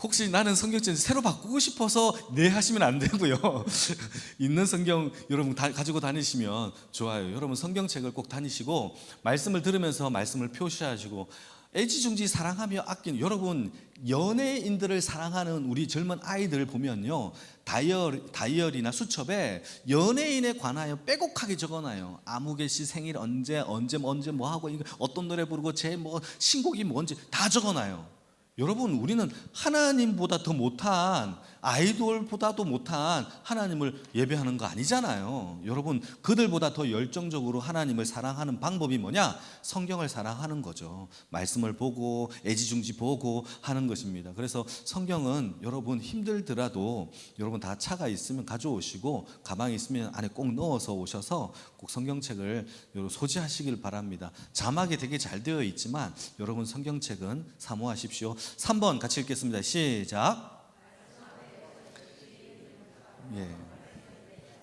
Speaker 1: 혹시 나는 성경책 새로 바꾸고 싶어서 네 하시면 안 되고요. 있는 성경 여러분 다 가지고 다니시면 좋아요. 여러분 성경책을 꼭 다니시고 말씀을 들으면서 말씀을 표시하시고, 애지중지 사랑하며 아끼는, 여러분 연예인들을 사랑하는 우리 젊은 아이들 보면요, 다이어리나 수첩에 연예인에 관하여 빼곡하게 적어놔요. 아무개 씨 생일 언제 뭐 하고, 이거 어떤 노래 부르고 제 뭐 신곡이 뭔지 다 적어놔요. 여러분 우리는 하나님보다 더 못한, 아이돌보다도 못한 하나님을 예배하는 거 아니잖아요. 여러분 그들보다 더 열정적으로 하나님을 사랑하는 방법이 뭐냐? 성경을 사랑하는 거죠. 말씀을 보고 애지중지 보고 하는 것입니다. 그래서 성경은 여러분 힘들더라도 여러분 다 차가 있으면 가져오시고, 가방에 있으면 안에 꼭 넣어서 오셔서 꼭 성경책을 여러분 소지하시길 바랍니다. 자막이 되게 잘 되어 있지만 여러분 성경책은 사모하십시오. 3번 같이 읽겠습니다. 시작.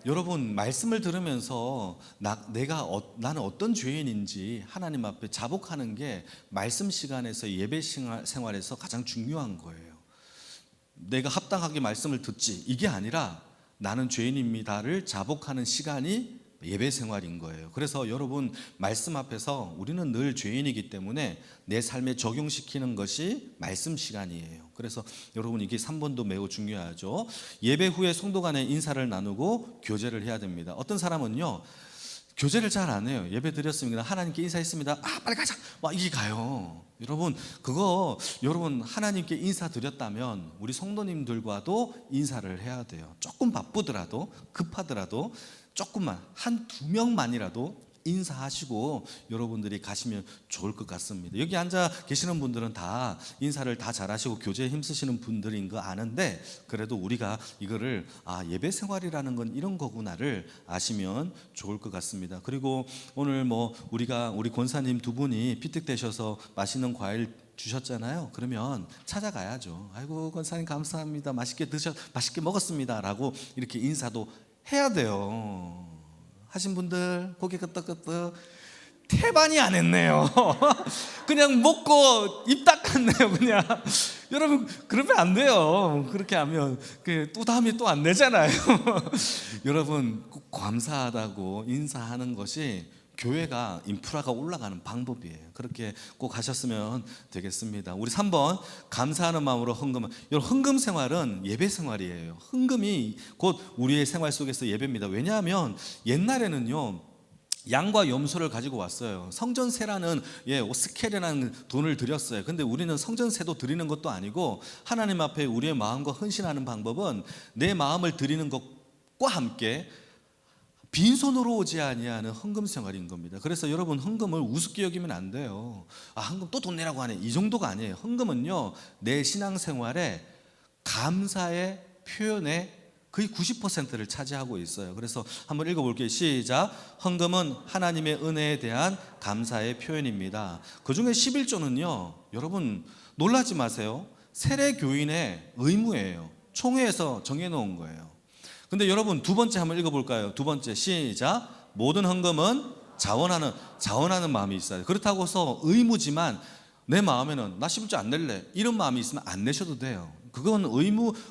Speaker 1: 여러분 말씀을 들으면서 나는 어떤 죄인인지 하나님 앞에 자복하는 게 말씀 시간에서 예배 생활에서 가장 중요한 거예요. 내가 합당하게 말씀을 듣지 이게 아니라 나는 죄인입니다를 자복하는 시간이 예배 생활인 거예요. 그래서 여러분 말씀 앞에서 우리는 늘 죄인이기 때문에 내 삶에 적용시키는 것이 말씀 시간이에요. 그래서 여러분 이게 3번도 매우 중요하죠. 예배 후에 성도 간에 인사를 나누고 교제를 해야 됩니다. 어떤 사람은요 교제를 잘 안 해요. 예배 드렸습니다, 하나님께 인사했습니다, 빨리 가자, 이게 가요. 여러분 하나님께 인사드렸다면 우리 성도님들과도 인사를 해야 돼요. 조금 바쁘더라도 급하더라도 조금만, 한 두 명만이라도 인사하시고 여러분들이 가시면 좋을 것 같습니다. 여기 앉아 계시는 분들은 다 인사를 다 잘하시고 교제에 힘쓰시는 분들인 거 아는데, 그래도 우리가 이거를 예배 생활이라는 건 이런 거구나를 아시면 좋을 것 같습니다. 그리고 오늘 우리 권사님 두 분이 피택되셔서 맛있는 과일 주셨잖아요. 그러면 찾아가야죠. 아이고 권사님 감사합니다. 맛있게 먹었습니다. 라고 이렇게 인사도 해야 돼요. 하신 분들 고개 끄덕끄덕. 태반이 안 했네요. 그냥 먹고 입 닦았네요. 그냥. 여러분 그러면 안 돼요. 그렇게 하면 또 다음에 또 안 내잖아요. 여러분 꼭 감사하다고 인사하는 것이 교회가 인프라가 올라가는 방법이에요. 그렇게 꼭 하셨으면 되겠습니다. 우리 3번 감사하는 마음으로 헌금. 여러분 헌금 생활은 예배 생활이에요. 헌금이 곧 우리의 생활 속에서 예배입니다. 왜냐하면 옛날에는요 양과 염소를 가지고 왔어요. 성전세라는 스켈이라는 돈을 드렸어요. 근데 우리는 성전세도 드리는 것도 아니고 하나님 앞에 우리의 마음과 헌신하는 방법은 내 마음을 드리는 것과 함께 빈손으로 오지 아니하는 헌금 생활인 겁니다. 그래서 여러분 헌금을 우습게 여기면 안 돼요. 헌금 또 돈 내라고 하네, 이 정도가 아니에요. 헌금은요 내 신앙생활에 감사의 표현에 거의 90%를 차지하고 있어요. 그래서 한번 읽어볼게요. 시작. 헌금은 하나님의 은혜에 대한 감사의 표현입니다. 그중에 11조는요 여러분 놀라지 마세요. 세례교인의 의무예요. 총회에서 정해놓은 거예요. 근데 여러분 두 번째 한번 읽어볼까요? 두 번째 시작. 모든 헌금은 자원하는 마음이 있어요. 그렇다고 해서 의무지만 내 마음에는 나 11조 안 낼래 이런 마음이 있으면 안 내셔도 돼요. 그건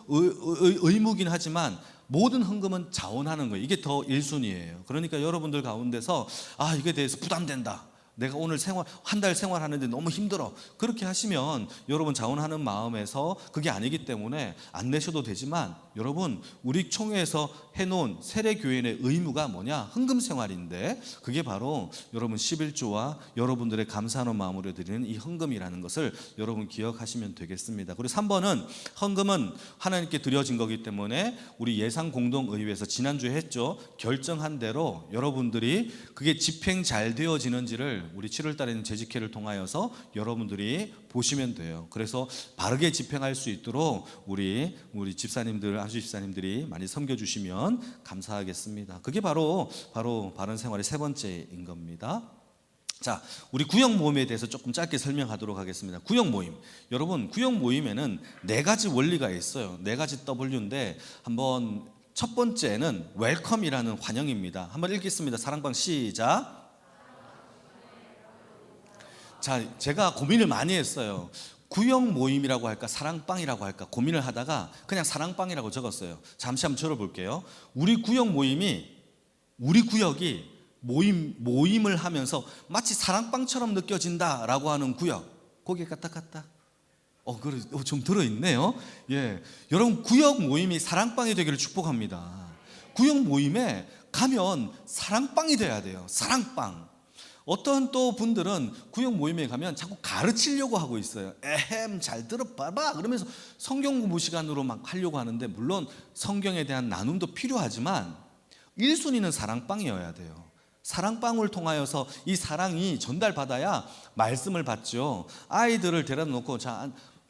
Speaker 1: 의무긴 하지만 모든 헌금은 자원하는 거예요. 이게 더 1순위예요. 그러니까 여러분들 가운데서 이게 대해서 부담된다, 내가 오늘 한 달 생활하는데 너무 힘들어, 그렇게 하시면 여러분 자원하는 마음에서 그게 아니기 때문에 안 내셔도 되지만, 여러분 우리 총회에서 해놓은 세례교인의 의무가 뭐냐? 헌금 생활인데 그게 바로 여러분 11조와 여러분들의 감사하는 마음으로 드리는 이 헌금이라는 것을 여러분 기억하시면 되겠습니다. 그리고 3번은 헌금은 하나님께 드려진 거기 때문에 우리 예산공동의회에서 지난주에 했죠. 결정한 대로 여러분들이 그게 집행 잘 되어지는지를 우리 7월 달에는 재직회를 통하여서 여러분들이 보시면 돼요. 그래서 바르게 집행할 수 있도록 우리 집사님들, 안수 집사님들이 많이 섬겨주시면 감사하겠습니다. 그게 바로 바른 생활의 세 번째인 겁니다. 자, 우리 구역 모임에 대해서 조금 짧게 설명하도록 하겠습니다. 구역 모임. 여러분 구역 모임에는 네 가지 원리가 있어요. 네 가지 W인데 한번 첫 번째는 웰컴이라는 환영입니다. 한번 읽겠습니다. 사랑방 시작. 자, 제가 고민을 많이 했어요. 구역 모임이라고 할까 사랑방이라고 할까 고민을 하다가 그냥 사랑방이라고 적었어요. 잠시 한번 적어볼게요. 우리 구역이 모임을 하면서 마치 사랑방처럼 느껴진다라고 하는 구역. 고개 까딱까딱. 그래, 좀 들어있네요. 예, 여러분 구역 모임이 사랑방이 되기를 축복합니다. 구역 모임에 가면 사랑방이 돼야 돼요. 사랑방. 어떤 또 분들은 구역 모임에 가면 자꾸 가르치려고 하고 있어요. 잘 들어봐봐 그러면서 성경 공부 시간으로 막 하려고 하는데, 물론 성경에 대한 나눔도 필요하지만 1순위는 사랑방이어야 돼요. 사랑방을 통하여서 이 사랑이 전달받아야 말씀을 받죠. 아이들을 데려다 놓고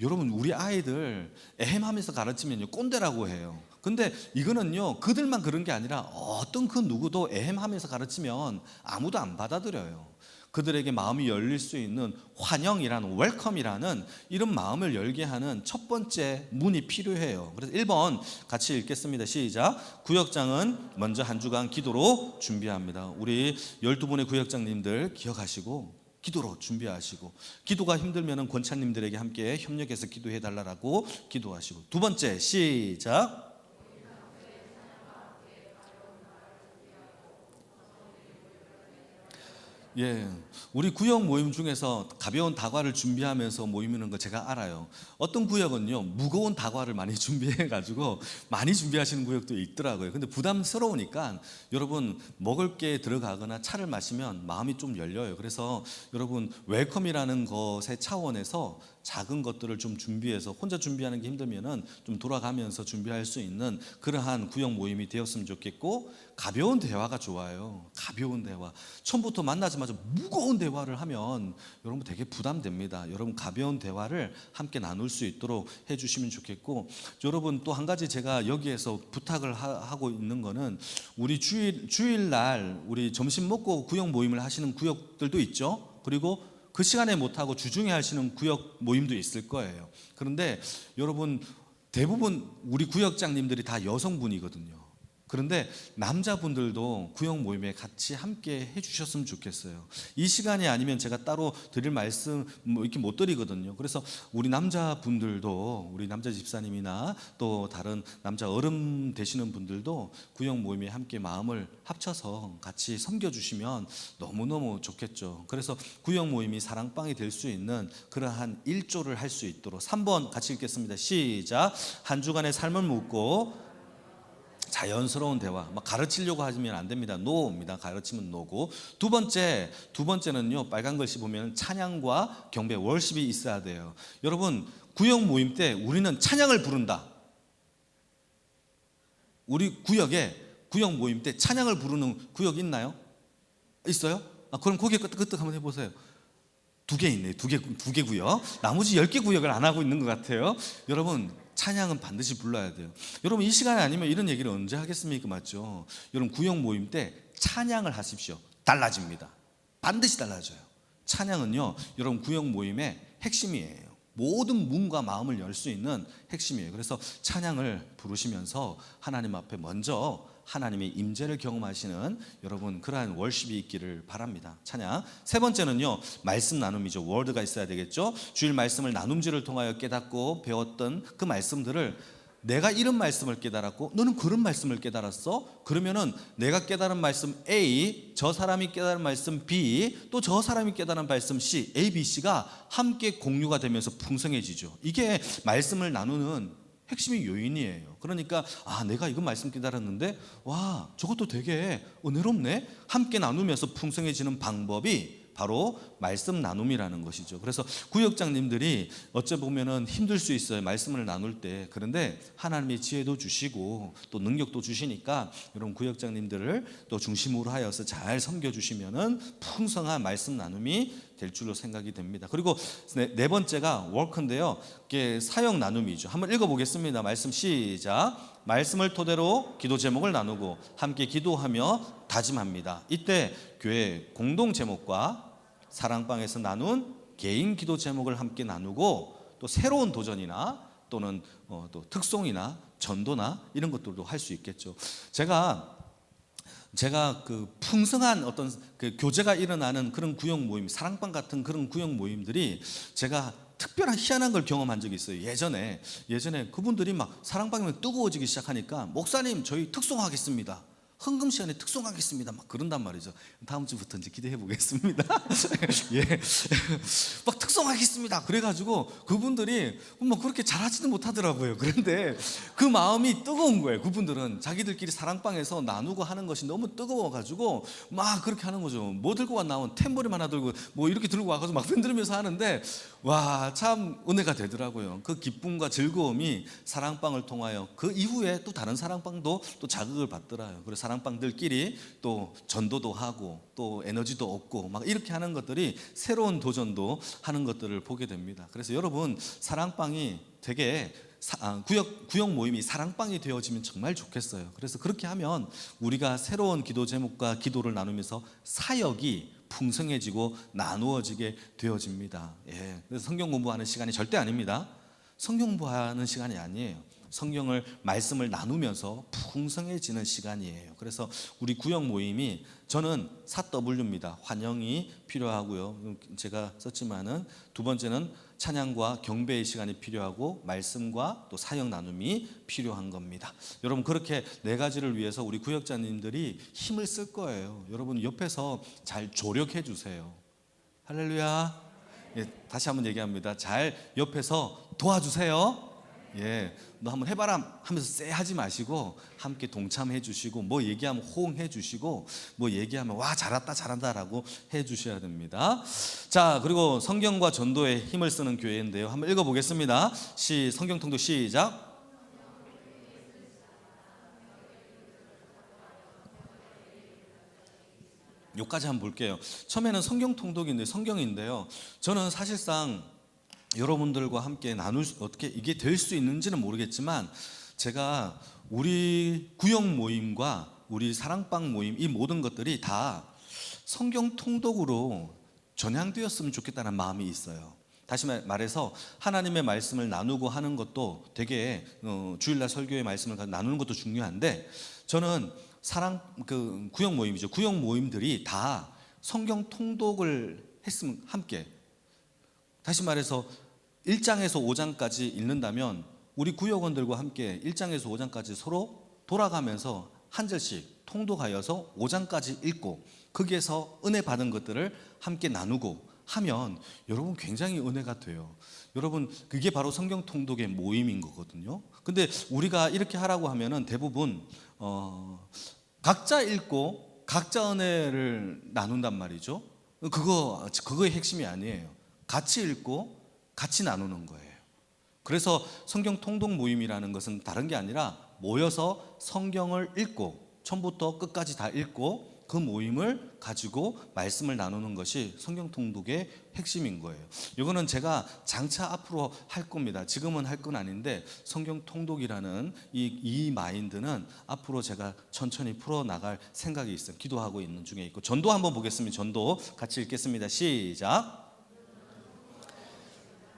Speaker 1: 여러분 우리 아이들 에헴하면서 가르치면요 꼰대라고 해요. 근데 이거는요 그들만 그런 게 아니라 어떤 그 누구도 에헴하면서 가르치면 아무도 안 받아들여요. 그들에게 마음이 열릴 수 있는 환영이라는 웰컴이라는 이런 마음을 열게 하는 첫 번째 문이 필요해요. 그래서 1번 같이 읽겠습니다. 시작. 구역장은 먼저 한 주간 기도로 준비합니다. 우리 12분의 구역장님들 기억하시고 기도로 준비하시고, 기도가 힘들면 권차님들에게 함께 협력해서 기도해 달라고 기도하시고. 두 번째 시작. 예, 우리 구역 모임 중에서 가벼운 다과를 준비하면서 모이는 거 제가 알아요. 어떤 구역은요 무거운 다과를 많이 준비해가지고 많이 준비하시는 구역도 있더라고요. 근데 부담스러우니까 여러분 먹을 게 들어가거나 차를 마시면 마음이 좀 열려요. 그래서 여러분 웰컴이라는 것의 차원에서 작은 것들을 좀 준비해서 혼자 준비하는 게 힘들면은 좀 돌아가면서 준비할 수 있는 그러한 구역 모임이 되었으면 좋겠고, 가벼운 대화가 좋아요. 가벼운 대화. 처음부터 만나자마자 무거운 대화를 하면 여러분 되게 부담됩니다. 여러분 가벼운 대화를 함께 나눌 수 있도록 해주시면 좋겠고, 여러분 또 한 가지 제가 여기에서 부탁을 하고 있는 거는 우리 주일날 우리 점심 먹고 구역 모임을 하시는 구역들도 있죠. 그리고 그 시간에 못하고 주중에 하시는 구역 모임도 있을 거예요. 그런데 여러분 대부분 우리 구역장님들이 다 여성분이거든요. 그런데 남자분들도 구역 모임에 같이 함께 해주셨으면 좋겠어요. 이 시간이 아니면 제가 따로 드릴 말씀 이렇게 못 드리거든요. 그래서 우리 남자분들도, 우리 남자 집사님이나 또 다른 남자 어른 되시는 분들도 구역 모임에 함께 마음을 합쳐서 같이 섬겨주시면 너무너무 좋겠죠. 그래서 구역 모임이 사랑방이 될 수 있는 그러한 일조를 할 수 있도록 3번 같이 읽겠습니다. 시작. 한 주간의 삶을 묻고 자연스러운 대화, 막 가르치려고 하시면 안 됩니다. 노입니다. 가르치면 노고. 두 번째는요, 빨간 글씨 보면 찬양과 경배, 월십이 있어야 돼요. 여러분 구역 모임 때 우리는 찬양을 부른다. 우리 구역에 구역 모임 때 찬양을 부르는 구역 있나요? 있어요? 그럼 고개 끄덕끄덕 한번 해보세요. 2개 있네요. 2개 구역. 나머지 10개 구역을 안 하고 있는 것 같아요. 여러분 찬양은 반드시 불러야 돼요. 여러분 이 시간이 아니면 이런 얘기를 언제 하겠습니까? 맞죠? 여러분 구역 모임 때 찬양을 하십시오. 달라집니다. 반드시 달라져요. 찬양은요 여러분 구역 모임의 핵심이에요. 모든 문과 마음을 열 수 있는 핵심이에요. 그래서 찬양을 부르시면서 하나님 앞에 먼저 하나님의 임재를 경험하시는 여러분 그러한 월십이 있기를 바랍니다. 찬양. 세 번째는요 말씀 나눔이죠. 워드가 있어야 되겠죠. 주일 말씀을 나눔지를 통하여 깨닫고 배웠던 그 말씀들을 내가 이런 말씀을 깨달았고 너는 그런 말씀을 깨달았어? 그러면은 내가 깨달은 말씀 A, 저 사람이 깨달은 말씀 B, 또 저 사람이 깨달은 말씀 C, A, B, C가 함께 공유가 되면서 풍성해지죠. 이게 말씀을 나누는 핵심이 요인이에요. 그러니까 내가 이거 말씀 깨달았는데 와 저것도 되게 은혜롭네. 함께 나누면서 풍성해지는 방법이 바로 말씀 나눔이라는 것이죠. 그래서 구역장님들이 어째 보면은 힘들 수 있어요. 말씀을 나눌 때. 그런데 하나님의 지혜도 주시고 또 능력도 주시니까 여러분 구역장님들을 또 중심으로 하여서 잘 섬겨주시면은 풍성한 말씀 나눔이 될 줄로 생각이 됩니다. 그리고 네 번째가 워크인데요. 이게 사역 나눔이죠. 한번 읽어보겠습니다. 말씀 시작. 말씀을 토대로 기도 제목을 나누고 함께 기도하며 다짐합니다. 이때 교회 공동 제목과 사랑방에서 나눈 개인 기도 제목을 함께 나누고 또 새로운 도전이나 또는 또 특송이나 전도나 이런 것들도 할 수 있겠죠. 제가 그 풍성한 어떤 그 교제가 일어나는 그런 구역 모임, 사랑방 같은 그런 구역 모임들이 제가 특별한 희한한 걸 경험한 적이 있어요. 예전에 그분들이 막 사랑방이면 뜨거워지기 시작하니까 목사님 저희 특송하겠습니다. 헌금 시간에 특송하겠습니다. 막 그런단 말이죠. 다음 주부터 이제 기대해 보겠습니다. 예, 막 특송하겠습니다. 그래가지고 그분들이 뭐 그렇게 잘하지는 못하더라고요. 그런데 그 마음이 뜨거운 거예요. 그분들은 자기들끼리 사랑방에서 나누고 하는 것이 너무 뜨거워가지고 막 그렇게 하는 거죠. 뭐 들고 나온 탬버림 하나 들고 뭐 이렇게 들고 와가지고 막 흔들면서 하는데 와, 참 은혜가 되더라고요. 그 기쁨과 즐거움이 사랑방을 통하여 그 이후에 또 다른 사랑방도 또 자극을 받더라고요. 그래서 사랑방들끼리 또 전도도 하고 또 에너지도 얻고 막 이렇게 하는 것들이 새로운 도전도 하는 것들을 보게 됩니다. 그래서 여러분 사랑방이 되게 구역 모임이 사랑방이 되어지면 정말 좋겠어요. 그래서 그렇게 하면 우리가 새로운 기도 제목과 기도를 나누면서 사역이 풍성해지고 나누어지게 되어집니다. 예. 그래서 성경 공부하는 시간이 절대 아닙니다. 성경 공부하는 시간이 아니에요. 성경을 말씀을 나누면서 풍성해지는 시간이에요. 그래서 우리 구역 모임이 저는 4W입니다. 환영이 필요하고요. 제가 썼지만은 두 번째는 찬양과 경배의 시간이 필요하고 말씀과 또 사역 나눔이 필요한 겁니다. 여러분 그렇게 네 가지를 위해서 우리 구역자님들이 힘을 쓸 거예요. 여러분 옆에서 잘 조력해 주세요. 할렐루야. 예, 다시 한번 얘기합니다. 잘 옆에서 도와주세요. 예, 너 한번 해봐라 하면서 쎄 하지 마시고 함께 동참해 주시고 뭐 얘기하면 호응해 주시고 뭐 얘기하면 와 잘한다 잘한다라고 해 주셔야 됩니다. 자, 그리고 성경과 전도에 힘을 쓰는 교회인데요. 한번 읽어보겠습니다. 성경 통독 시작. 여기까지 한번 볼게요. 처음에는 성경 통독인데 성경인데요. 저는 사실상 여러분들과 함께 어떻게 이게 될 수 있는지는 모르겠지만 제가 우리 구역 모임과 우리 사랑방 모임 이 모든 것들이 다 성경 통독으로 전향되었으면 좋겠다는 마음이 있어요. 다시 말해서 하나님의 말씀을 나누고 하는 것도 되게 주일날 설교의 말씀을 나누는 것도 중요한데 저는 구역 모임이죠. 구역 모임들이 다 성경 통독을 했으면 함께 다시 말해서 1장에서 5장까지 읽는다면 우리 구역원들과 함께 1장에서 5장까지 서로 돌아가면서 한 절씩 통독하여서 5장까지 읽고 거기에서 은혜 받은 것들을 함께 나누고 하면 여러분 굉장히 은혜가 돼요. 여러분 그게 바로 성경 통독의 모임인 거거든요. 근데 우리가 이렇게 하라고 하면은 대부분 각자 읽고 각자 은혜를 나눈단 말이죠. 그거의 핵심이 아니에요. 같이 읽고 같이 나누는 거예요. 그래서 성경 통독 모임이라는 것은 다른 게 아니라 모여서 성경을 읽고 처음부터 끝까지 다 읽고 그 모임을 가지고 말씀을 나누는 것이 성경 통독의 핵심인 거예요. 이거는 제가 장차 앞으로 할 겁니다. 지금은 할 건 아닌데 성경 통독이라는 이 마인드는 앞으로 제가 천천히 풀어나갈 생각이 있어요. 기도하고 있는 중에 있고 전도 한번 보겠습니다. 전도 같이 읽겠습니다. 시작.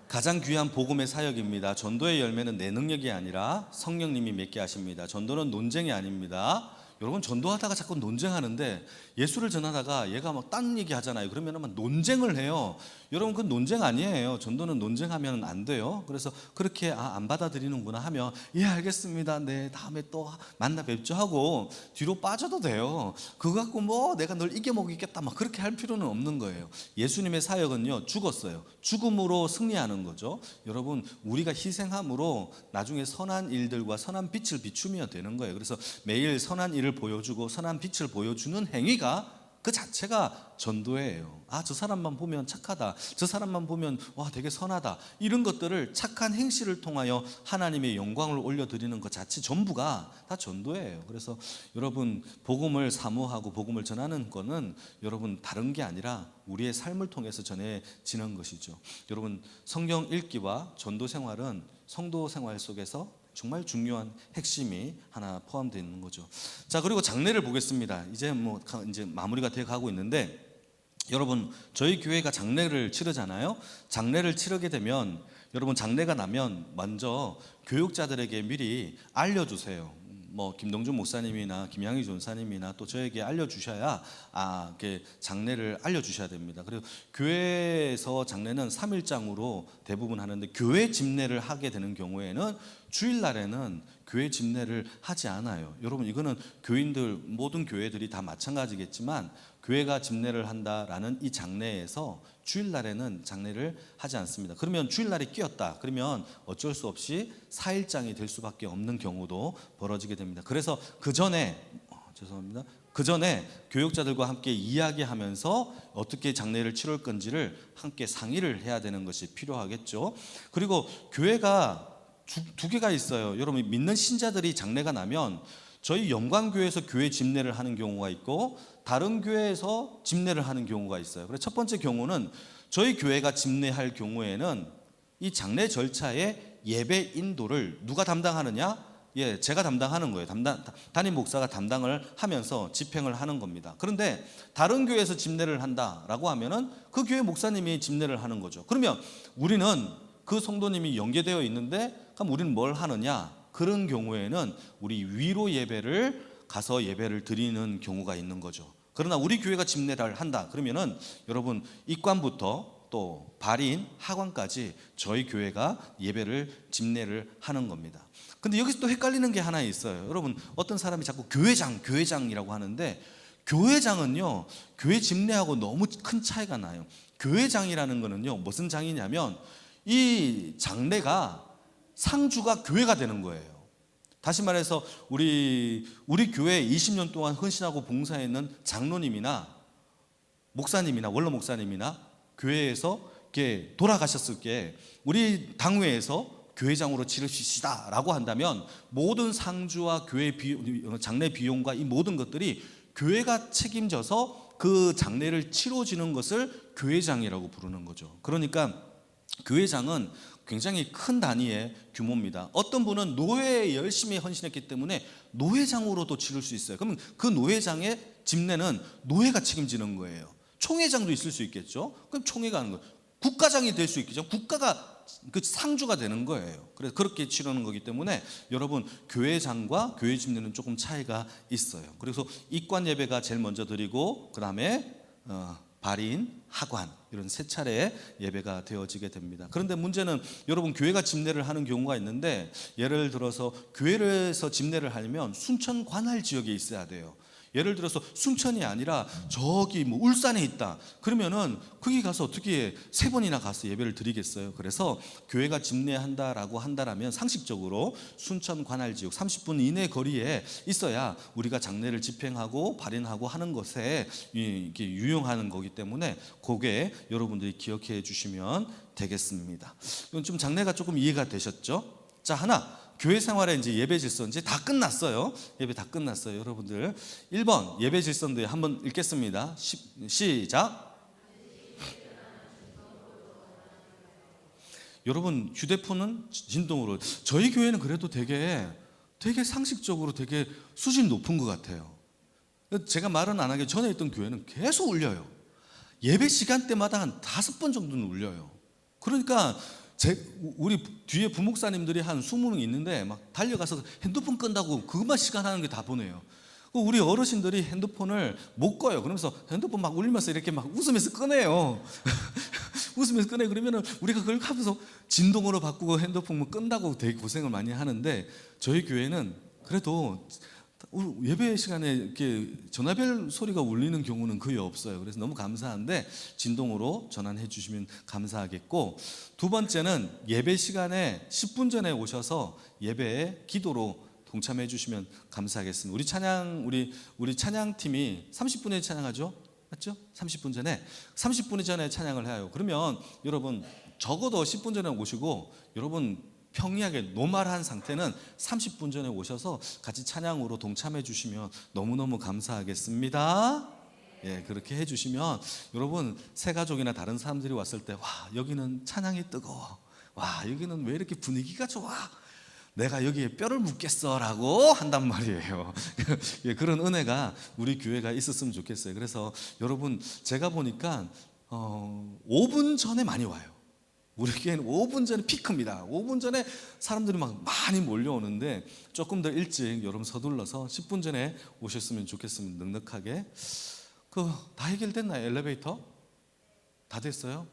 Speaker 1: 가장 귀한 복음의 사역입니다. 전도의 열매는 내 능력이 아니라 성령님이 맺게 하십니다. 전도는 논쟁이 아닙니다. 여러분 전도하다가 자꾸 논쟁하는데 예수를 전하다가 얘가 막 딴 얘기 하잖아요. 그러면 막 논쟁을 해요. 여러분 그건 논쟁 아니에요. 전도는 논쟁하면 안 돼요. 그래서 그렇게 안 받아들이는구나 하면 예 알겠습니다. 네 다음에 또 만나 뵙죠 하고 뒤로 빠져도 돼요. 그거 갖고 뭐 내가 널 이겨먹이겠다 막 그렇게 할 필요는 없는 거예요. 예수님의 사역은요 죽었어요. 죽음으로 승리하는 거죠. 여러분 우리가 희생함으로 나중에 선한 일들과 선한 빛을 비추면 되는 거예요. 그래서 매일 선한 일을 보여주고 선한 빛을 보여주는 행위가 그 자체가 전도예요. 저 사람만 보면 착하다. 저 사람만 보면 와 되게 선하다. 이런 것들을 착한 행실을 통하여 하나님의 영광을 올려드리는 것 자체 전부가 다 전도예요. 그래서 여러분 복음을 사모하고 복음을 전하는 거는 여러분 다른 게 아니라 우리의 삶을 통해서 전해지는 것이죠. 여러분 성경 읽기와 전도 생활은 성도 생활 속에서 정말 중요한 핵심이 하나 포함되어 있는 거죠. 자, 그리고 장례를 보겠습니다. 이제 마무리가 되어 가고 있는데 여러분 저희 교회가 장례를 치르잖아요. 장례를 치르게 되면 여러분 장례가 나면 먼저 교육자들에게 미리 알려주세요. 김동준 목사님이나 김양희 전사님이나 또 저에게 알려주셔야 장례를 알려주셔야 됩니다. 그리고 교회에서 장례는 3일장으로 대부분 하는데 교회 집례를 하게 되는 경우에는 주일날에는 교회 집례를 하지 않아요. 여러분 이거는 교인들 모든 교회들이 다 마찬가지겠지만 교회가 집례를 한다라는 이 장례에서 주일날에는 장례를 하지 않습니다. 그러면 주일날에 끼었다. 그러면 어쩔 수 없이 4일장이 될 수밖에 없는 경우도 벌어지게 됩니다. 그래서 그 전에 교육자들과 함께 이야기하면서 어떻게 장례를 치를 건지를 함께 상의를 해야 되는 것이 필요하겠죠. 그리고 교회가 두 개가 있어요. 여러분 믿는 신자들이 장례가 나면 저희 영광교회에서 교회 집례를 하는 경우가 있고 다른 교회에서 집례를 하는 경우가 있어요. 그래서 첫 번째 경우는 저희 교회가 집례할 경우에는 이 장례 절차의 예배 인도를 누가 담당하느냐? 제가 담당하는 거예요. 담임 목사가 담당을 하면서 집행을 하는 겁니다. 그런데 다른 교회에서 집례를 한다라고 하면은 그 교회 목사님이 집례를 하는 거죠. 그러면 우리는 그 성도님이 연계되어 있는데 그럼 우리는 뭘 하느냐? 그런 경우에는 우리 위로 예배를 가서 예배를 드리는 경우가 있는 거죠. 그러나 우리 교회가 집례를 한다 그러면은 여러분 입관부터 또 발인, 하관까지 저희 교회가 예배를 집례를 하는 겁니다. 근데 여기서 또 헷갈리는 게 하나 있어요. 여러분 어떤 사람이 자꾸 교회장이라고 하는데 교회장은요 교회 집례하고 너무 큰 차이가 나요. 교회장이라는 거는요 무슨 장이냐면 이 장례가 상주가 교회가 되는 거예요. 다시 말해서 우리 교회에 20년 동안 헌신하고 봉사했는 장로님이나 목사님이나 원로 목사님이나 교회에서 이렇게 돌아가셨을 때 우리 당회에서 교회장으로 치르시다라고 한다면 모든 상주와 교회 장례 비용과 이 모든 것들이 교회가 책임져서 그 장례를 치러지는 것을 교회장이라고 부르는 거죠. 그러니까 교회장은 굉장히 큰 단위의 규모입니다. 어떤 분은 노회에 열심히 헌신했기 때문에 노회장으로도 치를 수 있어요. 그러면 그 노회장의 집례는 노회가 책임지는 거예요. 총회장도 있을 수 있겠죠. 그럼 총회가 하는 거예요. 국가장이 될 수 있겠죠. 국가가 그 상주가 되는 거예요. 그래서 그렇게 치르는 거기 때문에 여러분 교회장과 교회 집례는 조금 차이가 있어요. 그래서 입관 예배가 제일 먼저 드리고 그 다음에 발인, 하관 이런 세 차례의 예배가 되어지게 됩니다. 그런데 문제는 여러분 교회가 집례를 하는 경우가 있는데 예를 들어서 교회에서 집례를 하려면 순천 관할 지역에 있어야 돼요. 예를 들어서 순천이 아니라 저기 뭐 울산에 있다 그러면은 거기 가서 어떻게 3번이나 가서 예배를 드리겠어요. 그래서 교회가 집례한다라고 한다라면 상식적으로 순천 관할 지역 30분 이내 거리에 있어야 우리가 장례를 집행하고 발인하고 하는 것에 이게 유용하는 거기 때문에 그게 여러분들이 기억해 주시면 되겠습니다. 이건 좀 장례가 조금 이해가 되셨죠? 자, 하나 교회 생활에 이제 예배 질서 이제 다 끝났어요. 예배 다 끝났어요. 여러분들 1번 예배 질서인데 한번 읽겠습니다. 시작. 여러분 휴대폰은 진동으로. 저희 교회는 그래도 되게 상식적으로 되게 수준 높은 것 같아요. 제가 말은 안 하게 전에 있던 교회는 계속 울려요. 예배 시간대마다 한 5번 정도는 울려요. 그러니까 우리 뒤에 부목사님들이 한 20명 있는데 막 달려가서 핸드폰 끈다고 그것만 시간 하는 게 다 보내요. 우리 어르신들이 핸드폰을 못 꺼요. 그러면서 핸드폰 막 울리면서 이렇게 막 웃으면서 꺼내요. 웃으면서 꺼내. 그러면은 우리가 그걸 하면서 진동으로 바꾸고 핸드폰 끈다고 되게 고생을 많이 하는데 저희 교회는 그래도 예배 시간에 이렇게 전화벨 소리가 울리는 경우는 거의 없어요. 그래서 너무 감사한데 진동으로 전환해 주시면 감사하겠고, 두 번째는 예배 시간에 10분 전에 오셔서 예배에 기도로 동참해 주시면 감사하겠습니다. 우리 찬양팀이 30분에 찬양하죠? 맞죠? 30분 전에 찬양을 해요. 그러면 여러분 적어도 10분 전에 오시고 여러분 평이하게 노말한 상태는 30분 전에 오셔서 같이 찬양으로 동참해 주시면 너무너무 감사하겠습니다. 예, 그렇게 해 주시면 여러분 새 가족이나 다른 사람들이 왔을 때 와, 여기는 찬양이 뜨거워. 와, 여기는 왜 이렇게 분위기가 좋아. 내가 여기에 뼈를 묻겠어라고 한단 말이에요. 예, 그런 은혜가 우리 교회가 있었으면 좋겠어요. 그래서 여러분 제가 보니까 5분 전에 많이 와요. 우리 교회는 5분 전에 피크입니다. 5분 전에 사람들이 막 많이 몰려오는데 조금 더 일찍 여러분 서둘러서 10분 전에 오셨으면 좋겠습니다. 넉넉하게. 다 해결됐나요? 엘리베이터? 다 됐어요?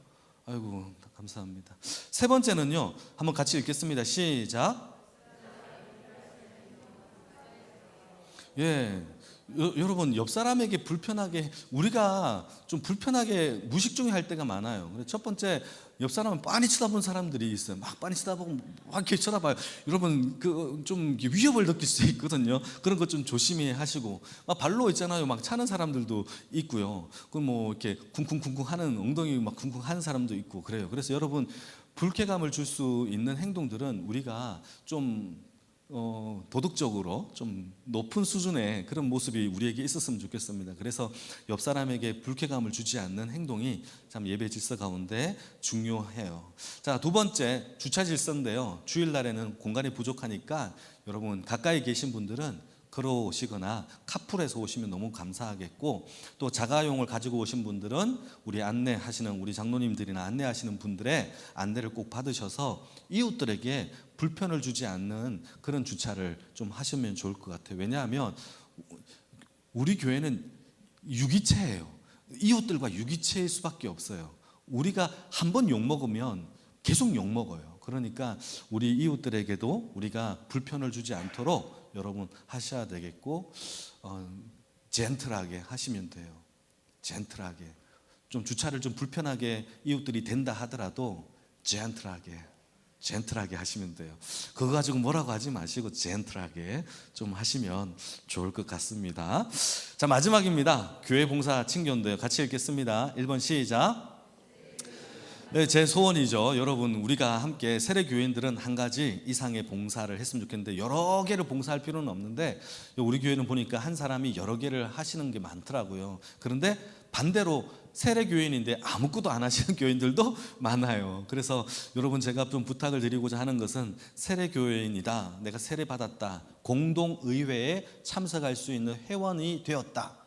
Speaker 1: 아이고 감사합니다. 세 번째는요, 한번 같이 읽겠습니다. 시작. 예, 여러분 옆 사람에게 불편하게, 우리가 좀 불편하게 무식중에 할 때가 많아요. 첫 번째, 옆 사람은 빤히 쳐다보는 사람들이 있어요. 막 빤히 쳐다보고 막 이렇게 쳐다봐요. 여러분 좀 위협을 느낄 수 있거든요. 그런 것 좀 조심히 하시고, 막 발로 있잖아요. 막 차는 사람들도 있고요. 뭐 이렇게 쿵쿵쿵쿵 하는, 엉덩이 막 쿵쿵 하는 사람도 있고 그래요. 그래서 여러분 불쾌감을 줄 수 있는 행동들은 우리가 좀 도덕적으로 좀 높은 수준의 그런 모습이 우리에게 있었으면 좋겠습니다. 그래서 옆 사람에게 불쾌감을 주지 않는 행동이 참 예배 질서 가운데 중요해요. 자, 두 번째 주차 질서인데요. 주일날에는 공간이 부족하니까 여러분 가까이 계신 분들은 걸어오시거나 카풀해서 오시면 너무 감사하겠고, 또 자가용을 가지고 오신 분들은 우리 안내하시는 우리 장로님들이나 안내하시는 분들의 안내를 꼭 받으셔서 이웃들에게 불편을 주지 않는 그런 주차를 좀 하시면 좋을 것 같아요. 왜냐하면 우리 교회는 유기체예요. 이웃들과 유기체일 수밖에 없어요. 우리가 한 번 욕먹으면 계속 욕먹어요. 그러니까 우리 이웃들에게도 우리가 불편을 주지 않도록 여러분 하셔야 되겠고, 젠틀하게 하시면 돼요. 젠틀하게. 좀 주차를 좀 불편하게 이웃들이 된다 하더라도 젠틀하게 하시면 돼요. 그거 가지고 뭐라고 하지 마시고 젠틀하게 좀 하시면 좋을 것 같습니다. 자, 마지막입니다. 교회 봉사 친교인데요. 같이 읽겠습니다. 1번 시작. 네, 제 소원이죠. 여러분, 우리가 함께 세례교인들은 한 가지 이상의 봉사를 했으면 좋겠는데, 여러 개를 봉사할 필요는 없는데 우리 교회는 보니까 한 사람이 여러 개를 하시는 게 많더라고요. 그런데 반대로 세례교인인데 아무것도 안 하시는 교인들도 많아요. 그래서 여러분, 제가 좀 부탁을 드리고자 하는 것은, 세례교인이다, 내가 세례받았다, 공동의회에 참석할 수 있는 회원이 되었다,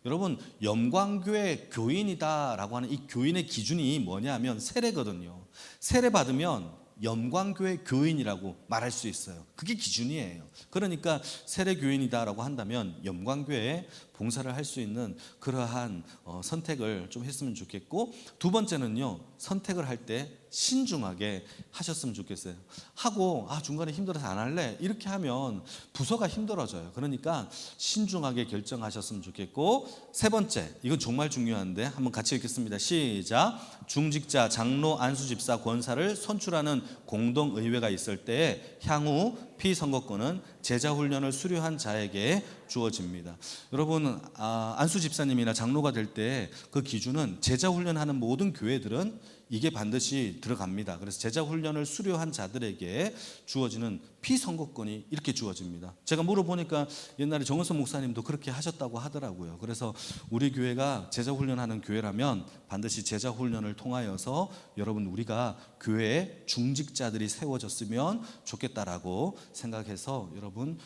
Speaker 1: 여러분, 영광교회 교인이다라고 하는 이 교인의 기준이 뭐냐면 세례거든요. 세례 받으면 영광교회 교인이라고 말할 수 있어요. 그게 기준이에요. 그러니까 세례교인이다라고 한다면 영광교회에 봉사를 할 수 있는 그러한 선택을 좀 했으면 좋겠고, 두 번째는요, 선택을 할 때 신중하게 하셨으면 좋겠어요. 하고 중간에 힘들어서 안 할래, 이렇게 하면 부서가 힘들어져요. 그러니까 신중하게 결정하셨으면 좋겠고, 세 번째, 이건 정말 중요한데 한번 같이 읽겠습니다. 시작. 중직자, 장로, 안수집사, 권사를 선출하는 공동의회가 있을 때 향후 피선거권은 제자훈련을 수료한 자에게 주어집니다. 여러분, 안수집사님이나 장로가 될 때 그 기준은 제자훈련하는 모든 교회들은 이게 반드시 들어갑니다. 그래서 제자훈련을 수료한 자들에게 주어지는 피선거권이 이렇게 주어집니다. 제가 물어보니까 옛날에 정은선 목사님도 그렇게 하셨다고 하더라고요. 그래서 우리 교회가 제자훈련하는 교회라면 반드시 제자훈련을 통하여서 여러분, 우리가 교회에 중직자들이 세워졌으면 좋겠다라고 생각해서 여러분,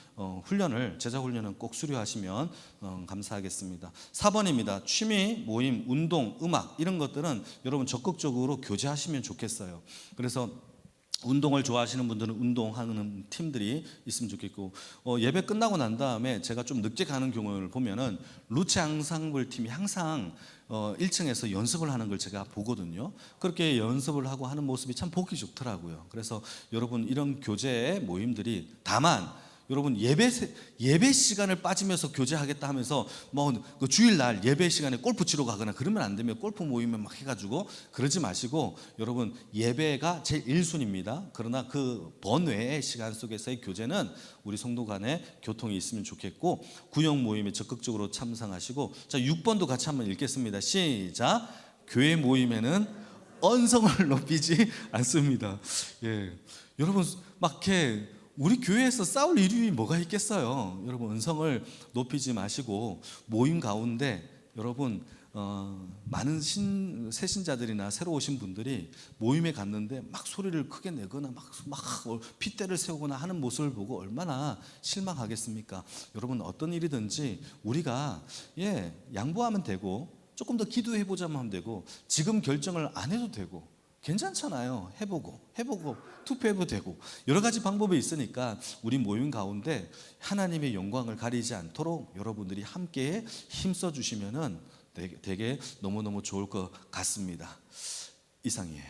Speaker 1: 제자훈련은 꼭 수료하시면 감사하겠습니다. 4번입니다. 취미, 모임, 운동, 음악, 이런 것들은 여러분 적극적으로 교제하시면 좋겠어요. 그래서 운동을 좋아하시는 분들은 운동하는 팀들이 있으면 좋겠고, 예배 끝나고 난 다음에 제가 좀 늦게 가는 경우를 보면은 루체 앙상블 팀이 항상 1층에서 연습을 하는 걸 제가 보거든요. 그렇게 연습을 하고 하는 모습이 참 보기 좋더라고요. 그래서 여러분, 이런 교제 모임들이, 다만 여러분, 예배 시간을 빠지면서 교제하겠다 하면서 그 주일날 예배 시간에 골프 치러 가거나 그러면 안 되면, 골프 모임에 막 해가지고 그러지 마시고, 여러분, 예배가 제 1순위입니다. 그러나 그 번외의 시간 속에서의 교제는 우리 성도 간에 교통이 있으면 좋겠고, 구역 모임에 적극적으로 참석하시고, 자, 6번도 같이 한번 읽겠습니다. 시작. 교회 모임에는 언성을 높이지 않습니다. 예, 여러분, 막 이렇게 우리 교회에서 싸울 일이 뭐가 있겠어요. 여러분, 언성을 높이지 마시고, 모임 가운데 여러분, 많은 새신자들이나 새로 오신 분들이 모임에 갔는데 막 소리를 크게 내거나 막 핏대를 세우거나 하는 모습을 보고 얼마나 실망하겠습니까? 여러분, 어떤 일이든지 우리가 양보하면 되고, 조금 더 기도해보자면 하면 되고, 지금 결정을 안 해도 되고 괜찮잖아요. 해보고 투표해도 되고, 여러 가지 방법이 있으니까 우리 모임 가운데 하나님의 영광을 가리지 않도록 여러분들이 함께 힘써 주시면은 되게 너무너무 좋을 것 같습니다. 이상이에요.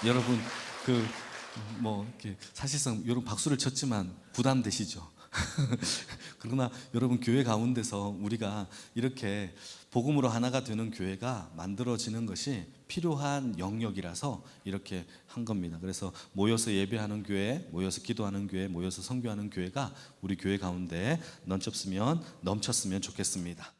Speaker 1: 여러분, 이렇게 사실상 여러분 박수를 쳤지만 부담되시죠? 그러나 여러분, 교회 가운데서 우리가 이렇게 복음으로 하나가 되는 교회가 만들어지는 것이 필요한 영역이라서 이렇게 한 겁니다. 그래서 모여서 예배하는 교회, 모여서 기도하는 교회, 모여서 선교하는 교회가 우리 교회 가운데 넘쳤으면 좋겠습니다.